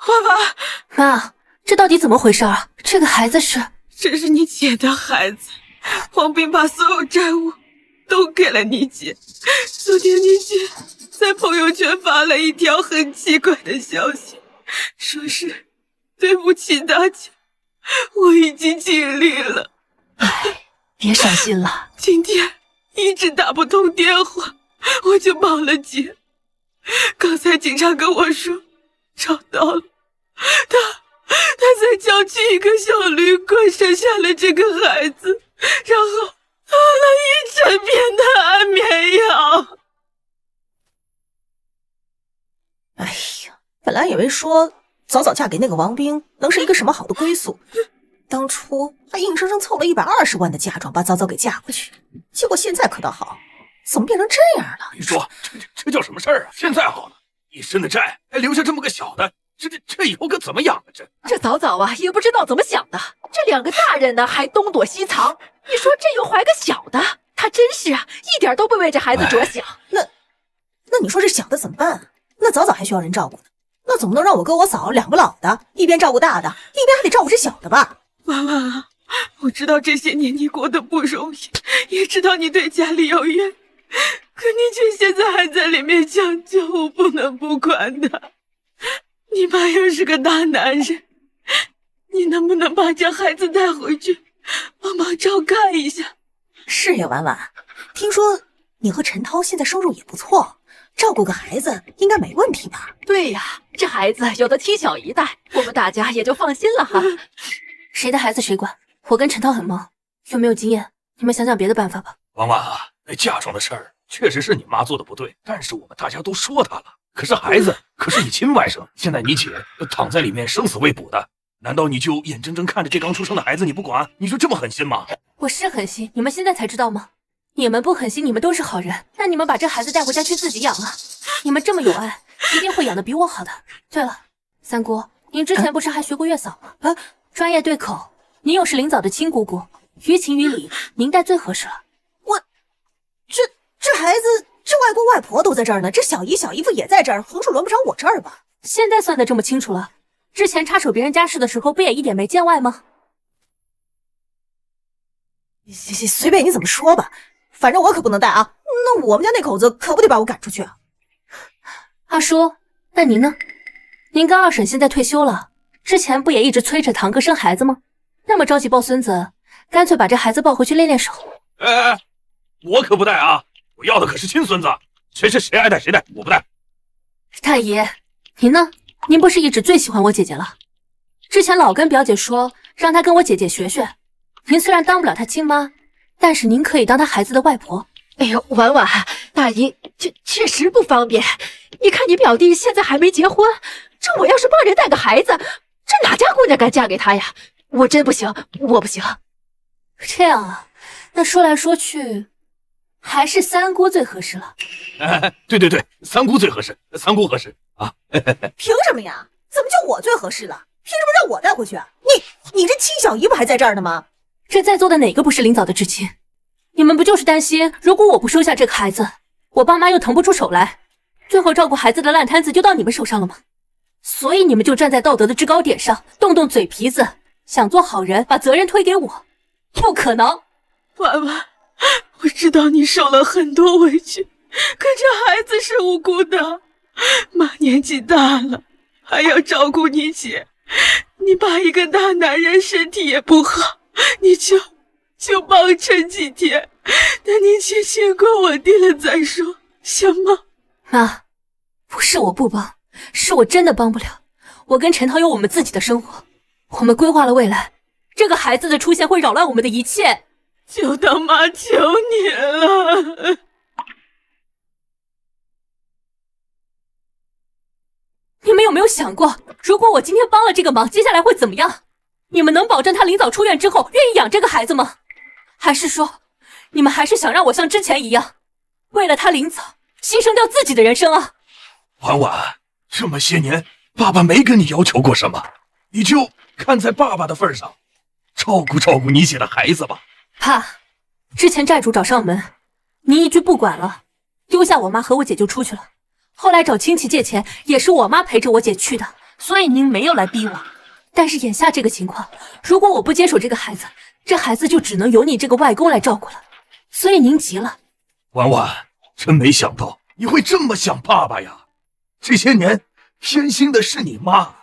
妈妈，妈，这到底怎么回事啊？这个孩子是……这是你姐的孩子，王斌把所有债务都给了你姐。昨天你姐在朋友圈发了一条很奇怪的消息，说是对不起大家，我已经尽力了。哎，别伤心了。今天一直打不通电话，我就报了警。刚才警察跟我说找到了，他在郊区一个小旅馆生下了这个孩子，然后喝了一整片的安眠药。哎呀，本来以为说早早嫁给那个王兵能是一个什么好的归宿，当初还硬生生凑了120万的嫁妆把早早给嫁过去，结果现在可倒好，怎么变成这样了？你说这叫什么事儿啊？现在好了，一身的债还留下这么个小的，这以后可怎么养啊？这早早啊也不知道怎么想的，这2个大人呢还东躲西藏，你说这又怀个小的，他真是啊一点都不为这孩子着想。那你说这小的怎么办？那早早还需要人照顾呢，那总不能让我哥我嫂2个老的一边照顾大的，一边还得照顾这小的吧？婉婉啊，我知道这些年你过得不容易，也知道你对家里有怨，可你却现在还在里面将就，我不能不管他。你爸又是个大男人，你能不能把这孩子带回去，帮忙照看一下？是呀，婉婉，听说你和陈涛现在收入也不错，照顾个孩子应该没问题吧？对呀，这孩子有的踢小一代，我们大家也就放心了哈。谁的孩子谁管，我跟陈涛很忙，有没有经验？你们想想别的办法吧。婉婉啊，那嫁妆的事儿确实是你妈做的不对，但是我们大家都说她了。可是孩子可是你亲外甥，现在你姐躺在里面生死未卜的，难道你就眼睁睁看着这刚出生的孩子你不管？你就这么狠心吗？我是狠心，你们现在才知道吗？你们不狠心，你们都是好人，那你们把这孩子带回家去自己养啊！你们这么有爱，一定会养得比我好的。对了，三姑，您之前不是还学过月嫂吗？专业对口，您又是林早的亲姑姑，于情于理，您带最合适了。这孩子，这外公外婆都在这儿呢，这小姨小姨夫也在这儿，横竖轮不着我这儿吧？现在算得这么清楚了，之前插手别人家事的时候，不也一点没见外吗？随便你怎么说吧，反正我可不能带啊！那我们家那口子可不得把我赶出去啊！二叔，那您呢？您跟二婶现在退休了，之前不也一直催着堂哥生孩子吗？那么着急抱孙子，干脆把这孩子抱回去练练手。哎，我可不带啊！我要的可是亲孙子，谁爱带谁带，我不带。大姨，您呢？您不是一直最喜欢我姐姐了？之前老跟表姐说，让她跟我姐姐学学。您虽然当不了她亲妈，但是您可以当她孩子的外婆。哎呦，婉婉，大姨，这确实不方便。你看你表弟现在还没结婚，这我要是帮人带个孩子，这哪家姑娘敢嫁给他呀？我真不行，我不行。这样啊，那说来说去，还是三姑最合适了。对，三姑最合适，三姑合适啊！凭什么呀？怎么就我最合适了？凭什么让我带回去啊？你这亲小姨不还在这儿呢吗？这在座的哪个不是林早的至亲？你们不就是担心，如果我不收下这个孩子，我爸妈又腾不出手来，最后照顾孩子的烂摊子就到你们手上了吗？所以你们就站在道德的制高点上，动动嘴皮子，想做好人，把责任推给我，不可能。婉婉，我知道你受了很多委屈，可这孩子是无辜的，妈年纪大了，还要照顾你姐，你爸一个大男人身体也不好，你就帮衬几天，等你姐先过我弟了再说，行吗？妈，不是我不帮，是我真的帮不了。我跟陈涛有我们自己的生活，我们规划了未来，这个孩子的出现会扰乱我们的一切。就当妈求你了。你们有没有想过，如果我今天帮了这个忙，接下来会怎么样？你们能保证他临早出院之后愿意养这个孩子吗？还是说，你们还是想让我像之前一样，为了他临早牺牲掉自己的人生啊？婉婉，这么些年，爸爸没跟你要求过什么，你就看在爸爸的份上，照顾你姐的孩子吧。爸，之前债主找上门，您一句不管了，丢下我妈和我姐就出去了。后来找亲戚借钱，也是我妈陪着我姐去的，所以您没有来逼我。但是眼下这个情况，如果我不接手这个孩子，这孩子就只能由你这个外公来照顾了。所以您急了，婉婉，真没想到你会这么想爸爸呀！这些年偏心的是你妈，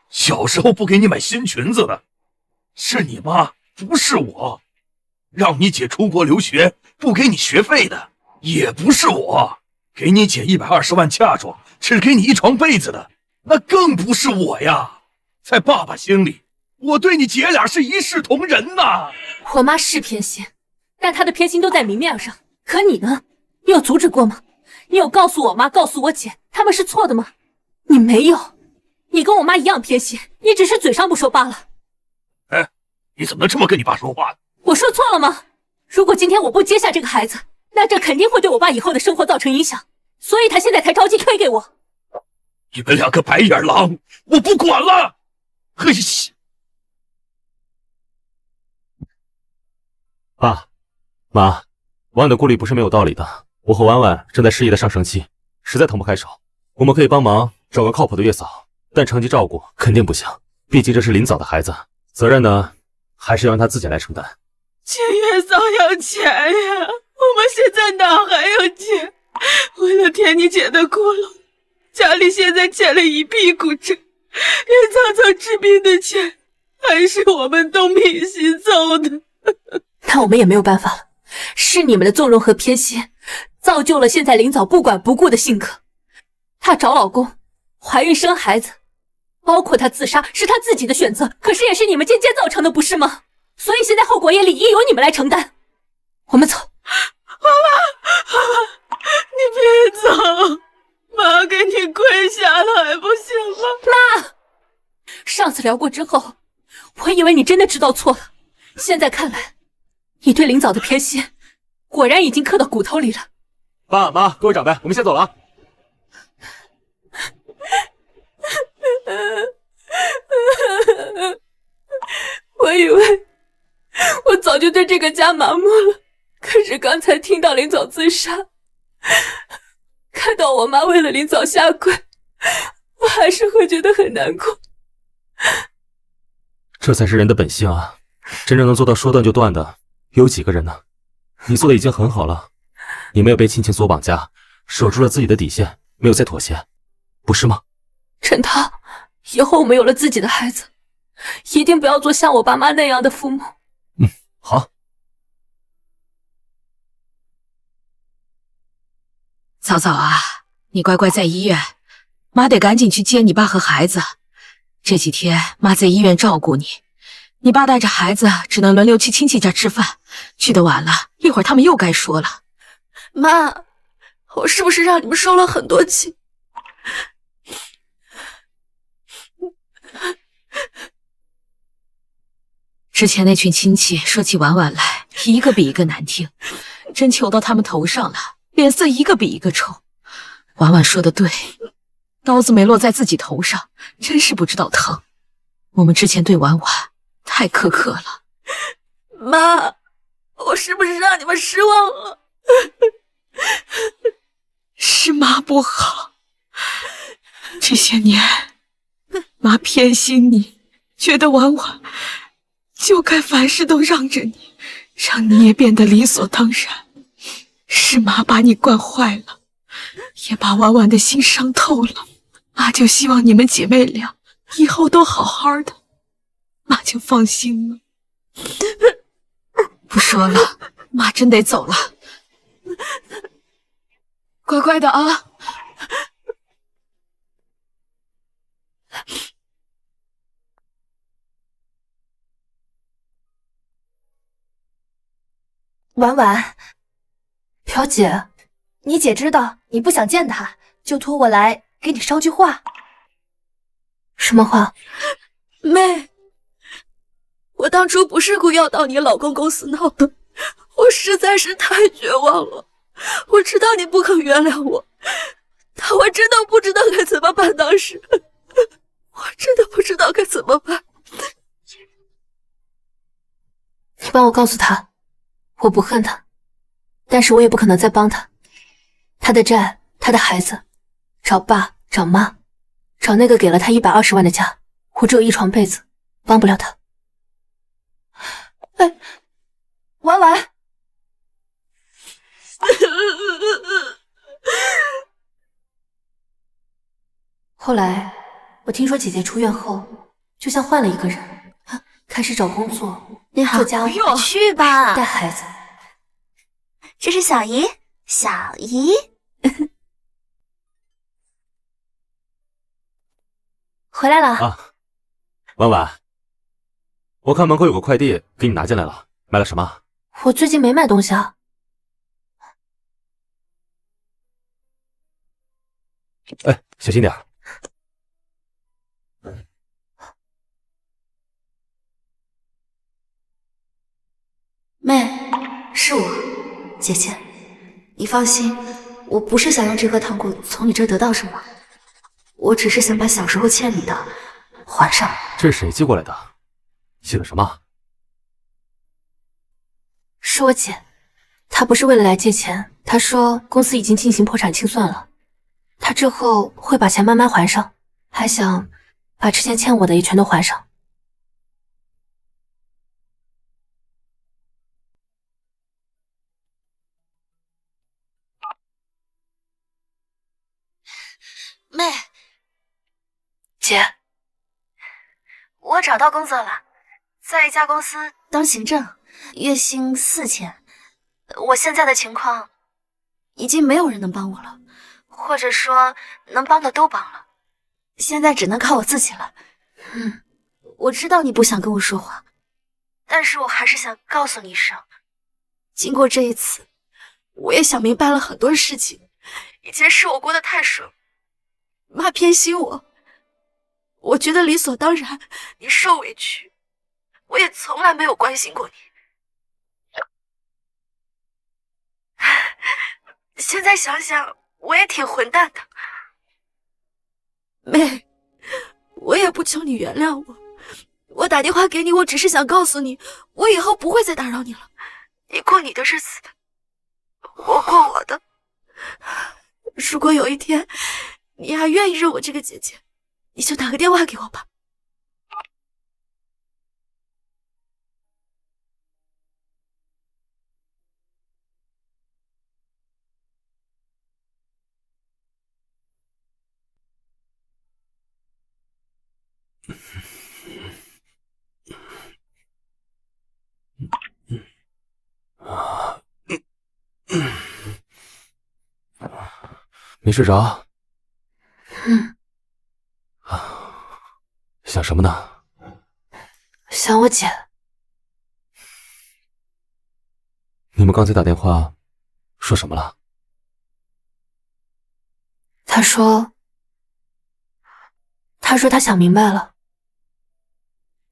小时候不给你买新裙子的是你妈，不是我；让你姐出国留学不给你学费的也不是我；给你姐120万嫁妆只给你一床被子的那更不是我呀！在爸爸心里，我对你姐俩是一视同仁呐。我妈是偏心，但她的偏心都在明面上。可你呢？你有阻止过吗？你有告诉我妈、告诉我姐，他们是错的吗？你没有。你跟我妈一样偏心，你只是嘴上不说罢了。哎，你怎么能这么跟你爸说话呢？我说错了吗？如果今天我不接下这个孩子，那这肯定会对我爸以后的生活造成影响，所以他现在才着急推给我。你们两个白眼狼，我不管了！嘿西！爸妈，婉婉的顾虑不是没有道理的。我和婉婉正在事业的上升期，实在腾不开手。我们可以帮忙找个靠谱的月嫂，但长期照顾肯定不行，毕竟这是林嫂的孩子，责任呢还是要让她自己来承担。请月嫂要钱呀！我们现在哪还有钱？为了填你姐的窟窿，家里现在欠了一屁股债，连早早治病的钱还是我们东拼西凑的。那我们也没有办法了，是你们的纵容和偏心，造就了现在林嫂不管不顾的性格。她找老公、怀孕生孩子，包括她自杀，是她自己的选择，可是也是你们间接造成的，不是吗？所以现在后果也理应由你们来承担。我们走。妈，你别走，妈给你跪下了还不行吗？妈，上次聊过之后，我以为你真的知道错了，现在看来，你对林嫂的偏心果然已经刻到骨头里了。爸妈，各位长辈，我们先走了啊。我以为我早就对这个家麻木了，可是刚才听到林嫂自杀，看到我妈为了林嫂下跪，我还是会觉得很难过。这才是人的本性啊！真正能做到说断就断的，有几个人呢？你做的已经很好了，你没有被亲情所绑架，守住了自己的底线，没有再妥协，不是吗？陈涛，以后我们有了自己的孩子，一定不要做像我爸妈那样的父母。好。早早啊，你乖乖在医院，妈得赶紧去接你爸和孩子。这几天妈在医院照顾你，你爸带着孩子只能轮流去亲戚家吃饭，去得晚了，一会儿他们又该说了。妈，我是不是让你们受了很多气？之前那群亲戚说起婉婉来，一个比一个难听，真求到他们头上了，脸色一个比一个臭。婉婉说的对，刀子没落在自己头上，真是不知道疼。我们之前对婉婉太苛刻了。妈，我是不是让你们失望了？是妈不好，这些年妈偏心你，觉得婉婉就该凡事都让着你，让你也变得理所当然。是妈把你惯坏了，也把婉婉的心伤透了。妈就希望你们姐妹俩以后都好好的，妈就放心了。不说了，妈真得走了。乖乖的啊。婉婉，表姐，你姐知道你不想见她，就托我来给你捎句话。什么话？妹，我当初不是故意要到你老公公司闹的，我实在是太绝望了。我知道你不肯原谅我，但我真的不知道该怎么办。当时，我真的不知道该怎么办。你帮我告诉他，我不恨他，但是我也不可能再帮他。他的债，他的孩子，找爸找妈，找那个给了他120万的家，我只有一床被子，帮不了他。哎，婉婉，后来我听说姐姐出院后，就像换了一个人，开始找工作，你好，做家务，去吧，带孩子。这是小姨，小姨。回来了啊，婉婉，我看门口有个快递，给你拿进来了，买了什么？我最近没买东西啊。哎，小心点。妹，是我，姐姐。你放心，我不是想用这颗糖果从你这儿得到什么，我只是想把小时候欠你的还上。这是谁寄过来的？写的什么？是我姐，她不是为了来借钱，她说公司已经进行破产清算了，她之后会把钱慢慢还上，还想把之前欠我的也全都还上。妹，姐，我找到工作了，在一家公司当行政，月薪4000。我现在的情况，已经没有人能帮我了，或者说能帮的都帮了，现在只能靠我自己了。我知道你不想跟我说话，但是我还是想告诉你一声，经过这一次，我也想明白了很多事情。以前是我过得太顺，妈偏心我觉得理所当然，你受委屈，我也从来没有关心过你。现在想想，我也挺混蛋的。妹，我也不求你原谅我，我打电话给你，我只是想告诉你，我以后不会再打扰你了。你过你的日子，我过我的。如果有一天你还愿意认我这个姐姐，你就打个电话给我吧。没睡着？想什么呢？想我姐。你们刚才打电话说什么了？她说她想明白了，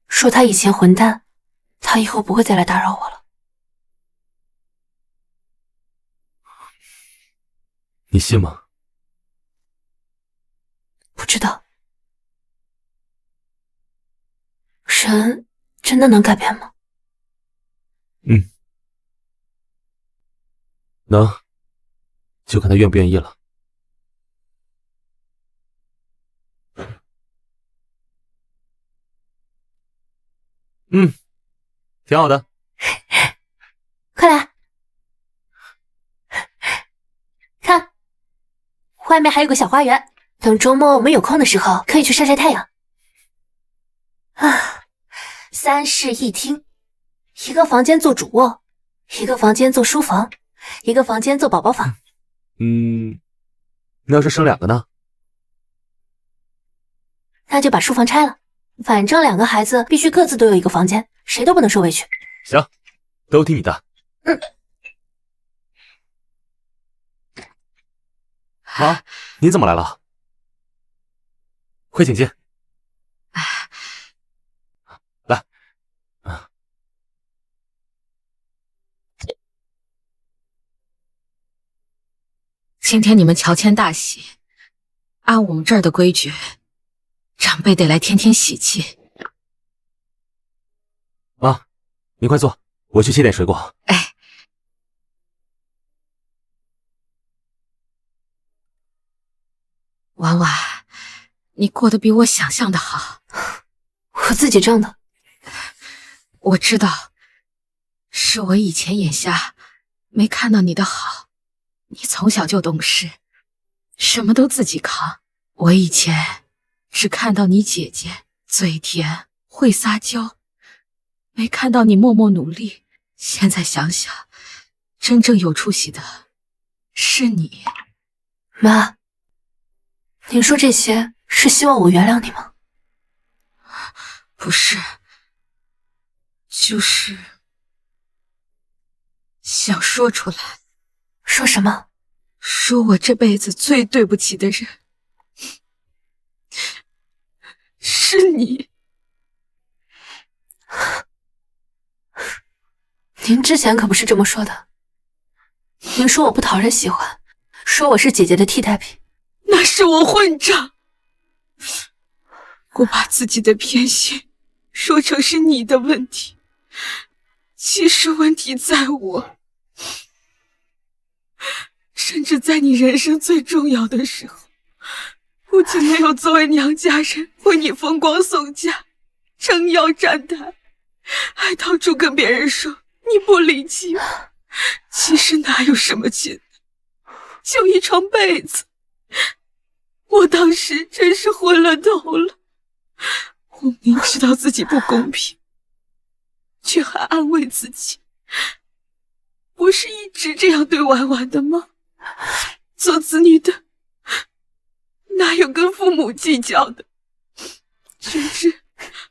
说她以前混蛋，她以后不会再来打扰我了。你信吗？不知道，人真的能改变吗？能，就看他愿不愿意了。挺好的。快来，看，外面还有个小花园，等周末我们有空的时候可以去晒晒太阳。3室1厅，一个房间做主卧，一个房间做书房，一个房间做宝宝房。那要是生2个呢？那就把书房拆了，反正2个孩子必须各自都有一个房间，谁都不能受委屈。行，都听你的。妈，你怎么来了？快请进。来。今天你们乔迁大喜，按我们这儿的规矩，长辈得来添添喜气。妈，你快坐，我去切点水果。哎，婉婉，你过得比我想象的好。我自己挣的。我知道，是我以前眼瞎，没看到你的好。你从小就懂事，什么都自己扛。我以前只看到你姐姐嘴甜会撒娇，没看到你默默努力。现在想想，真正有出息的是你。妈，您说这些是希望我原谅你吗？不是，就是想说出来。说什么？说我这辈子最对不起的人是你。您之前可不是这么说的。您说我不讨人喜欢，说我是姐姐的替代品。那是我混账，我把自己的偏心说成是你的问题，其实问题在我。甚至在你人生最重要的时候，不仅没有作为娘家人为你风光送嫁、撑腰站台，还到处跟别人说你不离亲。其实哪有什么亲，就一床被子。我当时真是昏了头了，我明知道自己不公平，却还安慰自己，不是一直这样对婉婉的吗？做子女的哪有跟父母计较的，甚至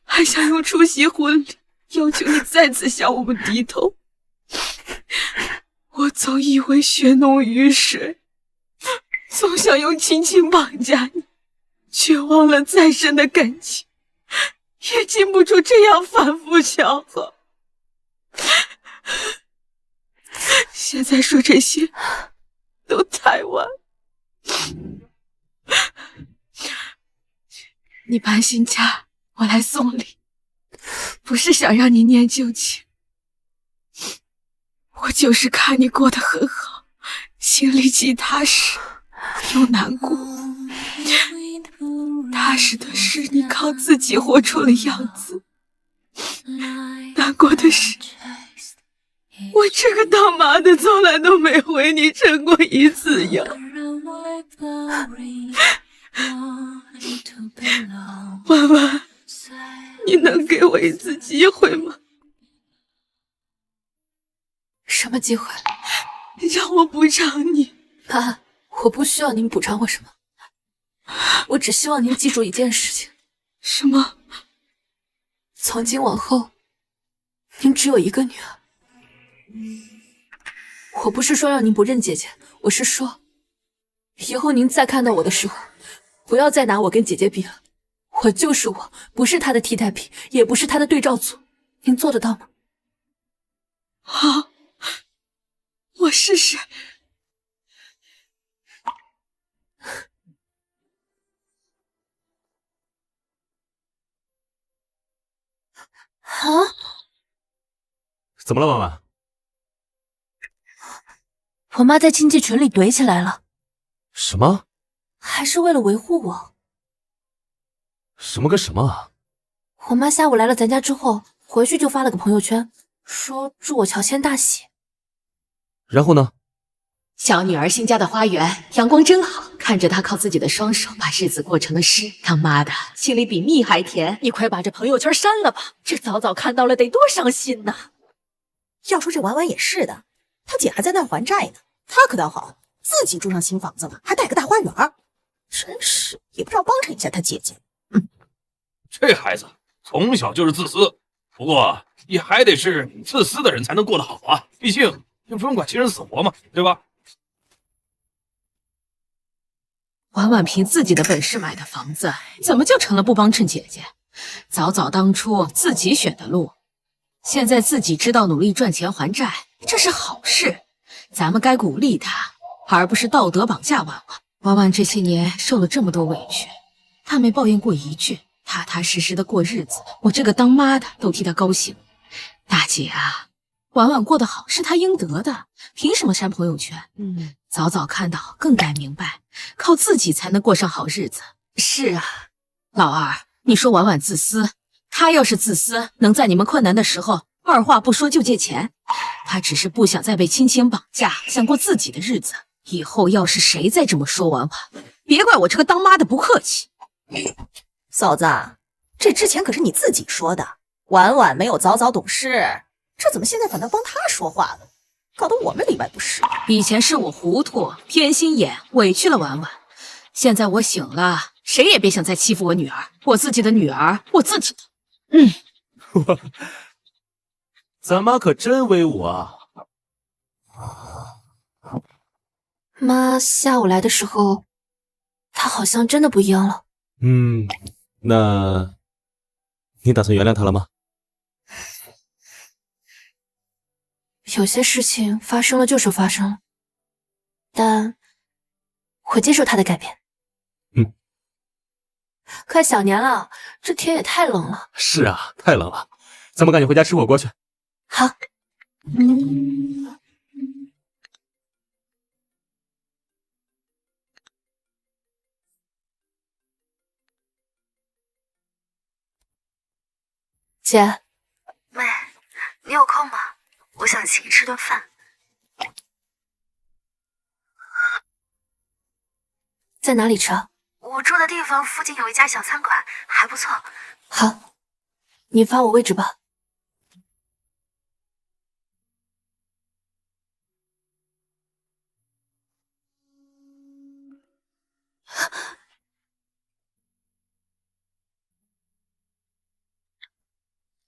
还想用出席婚礼要求你再次向我们低头。我总以为血浓于水，总想用亲情绑架你，却忘了再深的感情也经不住这样反复消耗。现在说这些都太晚。你搬新家，我来送礼，不是想让你念旧情，我就是看你过得很好，心里既踏实又难过。踏实的是你靠自己活出了样子，难过的是我这个当妈的从来都没为你撑过一次腰。婉婉，你能给我一次机会吗？什么机会？让我补偿你。妈，我不需要您补偿我什么，我只希望您记住一件事情。什么？从今往后，您只有一个女儿。我不是说让您不认姐姐，我是说，以后您再看到我的时候，不要再拿我跟姐姐比了。我就是我，不是她的替代品，也不是她的对照组。您做得到吗？好，我试试。啊？怎么了，婉婉？我妈在亲戚群里怼起来了。什么？还是为了维护我？什么跟什么啊？我妈下午来了咱家之后，回去就发了个朋友圈，说祝我乔迁大喜。然后呢？小女儿新家的花园阳光真好，看着她靠自己的双手把日子过成了诗，当妈的心里比蜜还甜。你快把这朋友圈删了吧，这早早看到了得多伤心呐！要说这婉婉也是的，她姐还在那还债呢，她可倒好，自己住上新房子了，还带个大花园，真是也不知道帮衬一下她姐姐。这孩子从小就是自私，不过也还得是自私的人才能过得好啊，毕竟又不用管亲人死活嘛，对吧？婉婉凭自己的本事买的房子，怎么就成了不帮衬姐姐？早早当初自己选的路，现在自己知道努力赚钱还债，这是好事，咱们该鼓励她，而不是道德绑架婉婉。婉婉这些年受了这么多委屈，她没抱怨过一句，踏踏实实的过日子，我这个当妈的都替她高兴。大姐啊，婉婉过得好是她应得的，凭什么删朋友圈？早早看到更该明白，靠自己才能过上好日子。是啊，老二，你说婉婉自私，她要是自私，能在你们困难的时候二话不说就借钱？她只是不想再被亲情绑架，想过自己的日子，以后要是谁再这么说婉婉，别怪我这个当妈的不客气。嫂子，这之前可是你自己说的，婉婉没有早早懂事，这怎么现在反倒帮她说话了？搞得我们里外不是。以前是我糊涂、偏心眼，委屈了婉婉，现在我醒了，谁也别想再欺负我女儿，我自己的女儿，我自己的。咱妈可真威武啊！妈下午来的时候，她好像真的不一样了。那你打算原谅她了吗？有些事情发生了就是发生了，但我接受她的改变。快小年了，这天也太冷了。是啊，太冷了，咱们赶紧回家吃火锅去。好。姐，妹，你有空吗？我想请你吃顿饭。在哪里吃啊？我住的地方附近有一家小餐馆，还不错。好，你发我位置吧。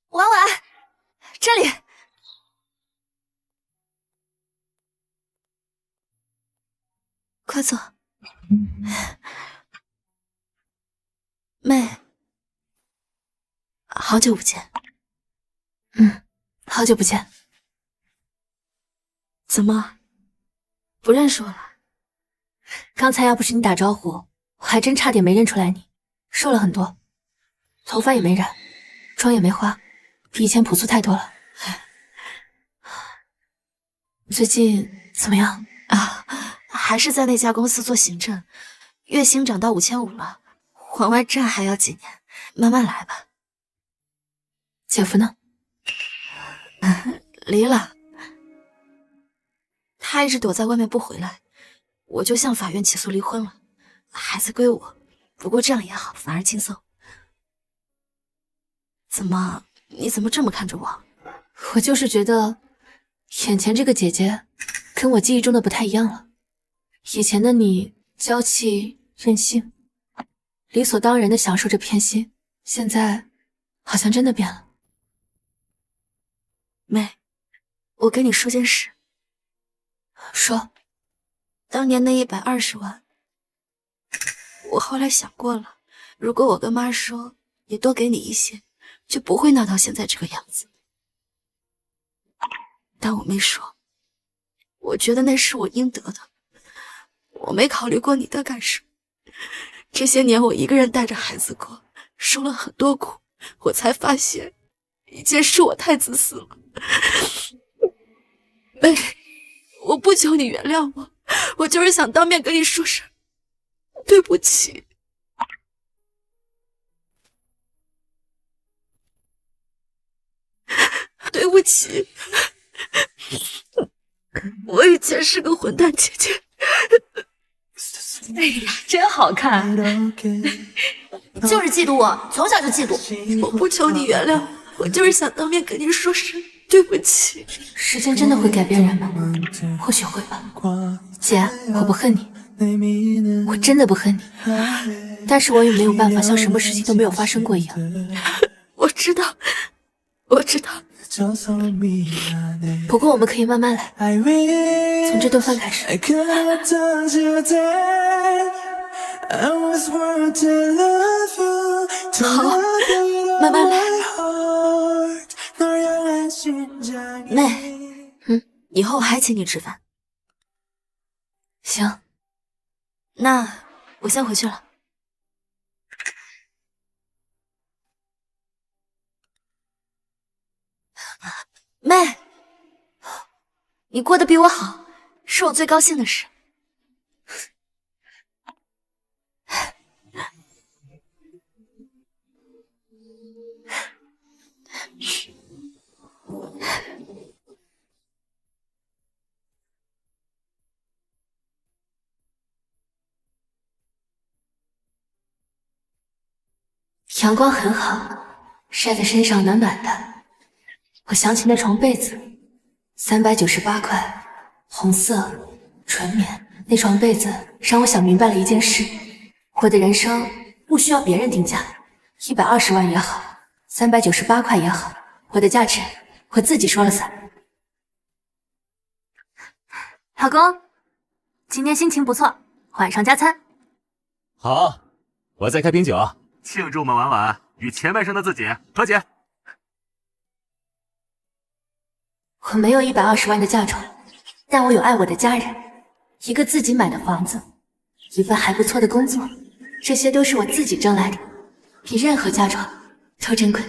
婉婉，这里。快坐。妹，好久不见。好久不见。怎么，不认识我了？刚才要不是你打招呼，我还真差点没认出来你。瘦了很多，头发也没染，妆也没化，比以前朴素太多了。最近怎么样啊？还是在那家公司做行政，月薪涨到5500了。往外站还要几年，慢慢来吧。姐夫呢？离了，他一直躲在外面不回来，我就向法院起诉离婚了，孩子归我。不过这样也好，反而轻松。怎么？你怎么这么看着我？我就是觉得，眼前这个姐姐跟我记忆中的不太一样了。以前的你娇气任性，理所当然的享受着偏心，现在好像真的变了。妹，我跟你说件事。说。当年那120万，我后来想过了，如果我跟妈说，也多给你一些，就不会闹到现在这个样子。但我没说，我觉得那是我应得的，我没考虑过你的感受。这些年我一个人带着孩子过，受了很多苦，我才发现一件事，我太自私了。妹，我不求你原谅我，我就是想当面跟你说声对不起。对不起，我以前是个混蛋姐姐。哎呀，真好看！就是嫉妒我，从小就嫉妒。我不求你原谅，我就是想当面跟你说声对不起。时间真的会改变人吗？或许会吧。姐，我不恨你，我真的不恨你，但是我也没有办法像什么事情都没有发生过一样。我知道，我知道。不过我们可以慢慢来，从这顿饭开始。好，慢慢来。妹，以后我还请你吃饭。行，那我先回去了。妹，你过得比我好，是我最高兴的事。阳光很好，晒在身上暖暖的。我想起那床被子，398块，红色，纯棉。那床被子让我想明白了一件事：我的人生不需要别人定价，120万也好，398块也好，我的价值我自己说了算。老公，今天心情不错，晚上加餐。好，我再开瓶酒，庆祝我们婉婉与前半生的自己和解。我没有120万的嫁妆，但我有爱我的家人，一个自己买的房子，一份还不错的工作，这些都是我自己挣来的，比任何嫁妆都珍贵。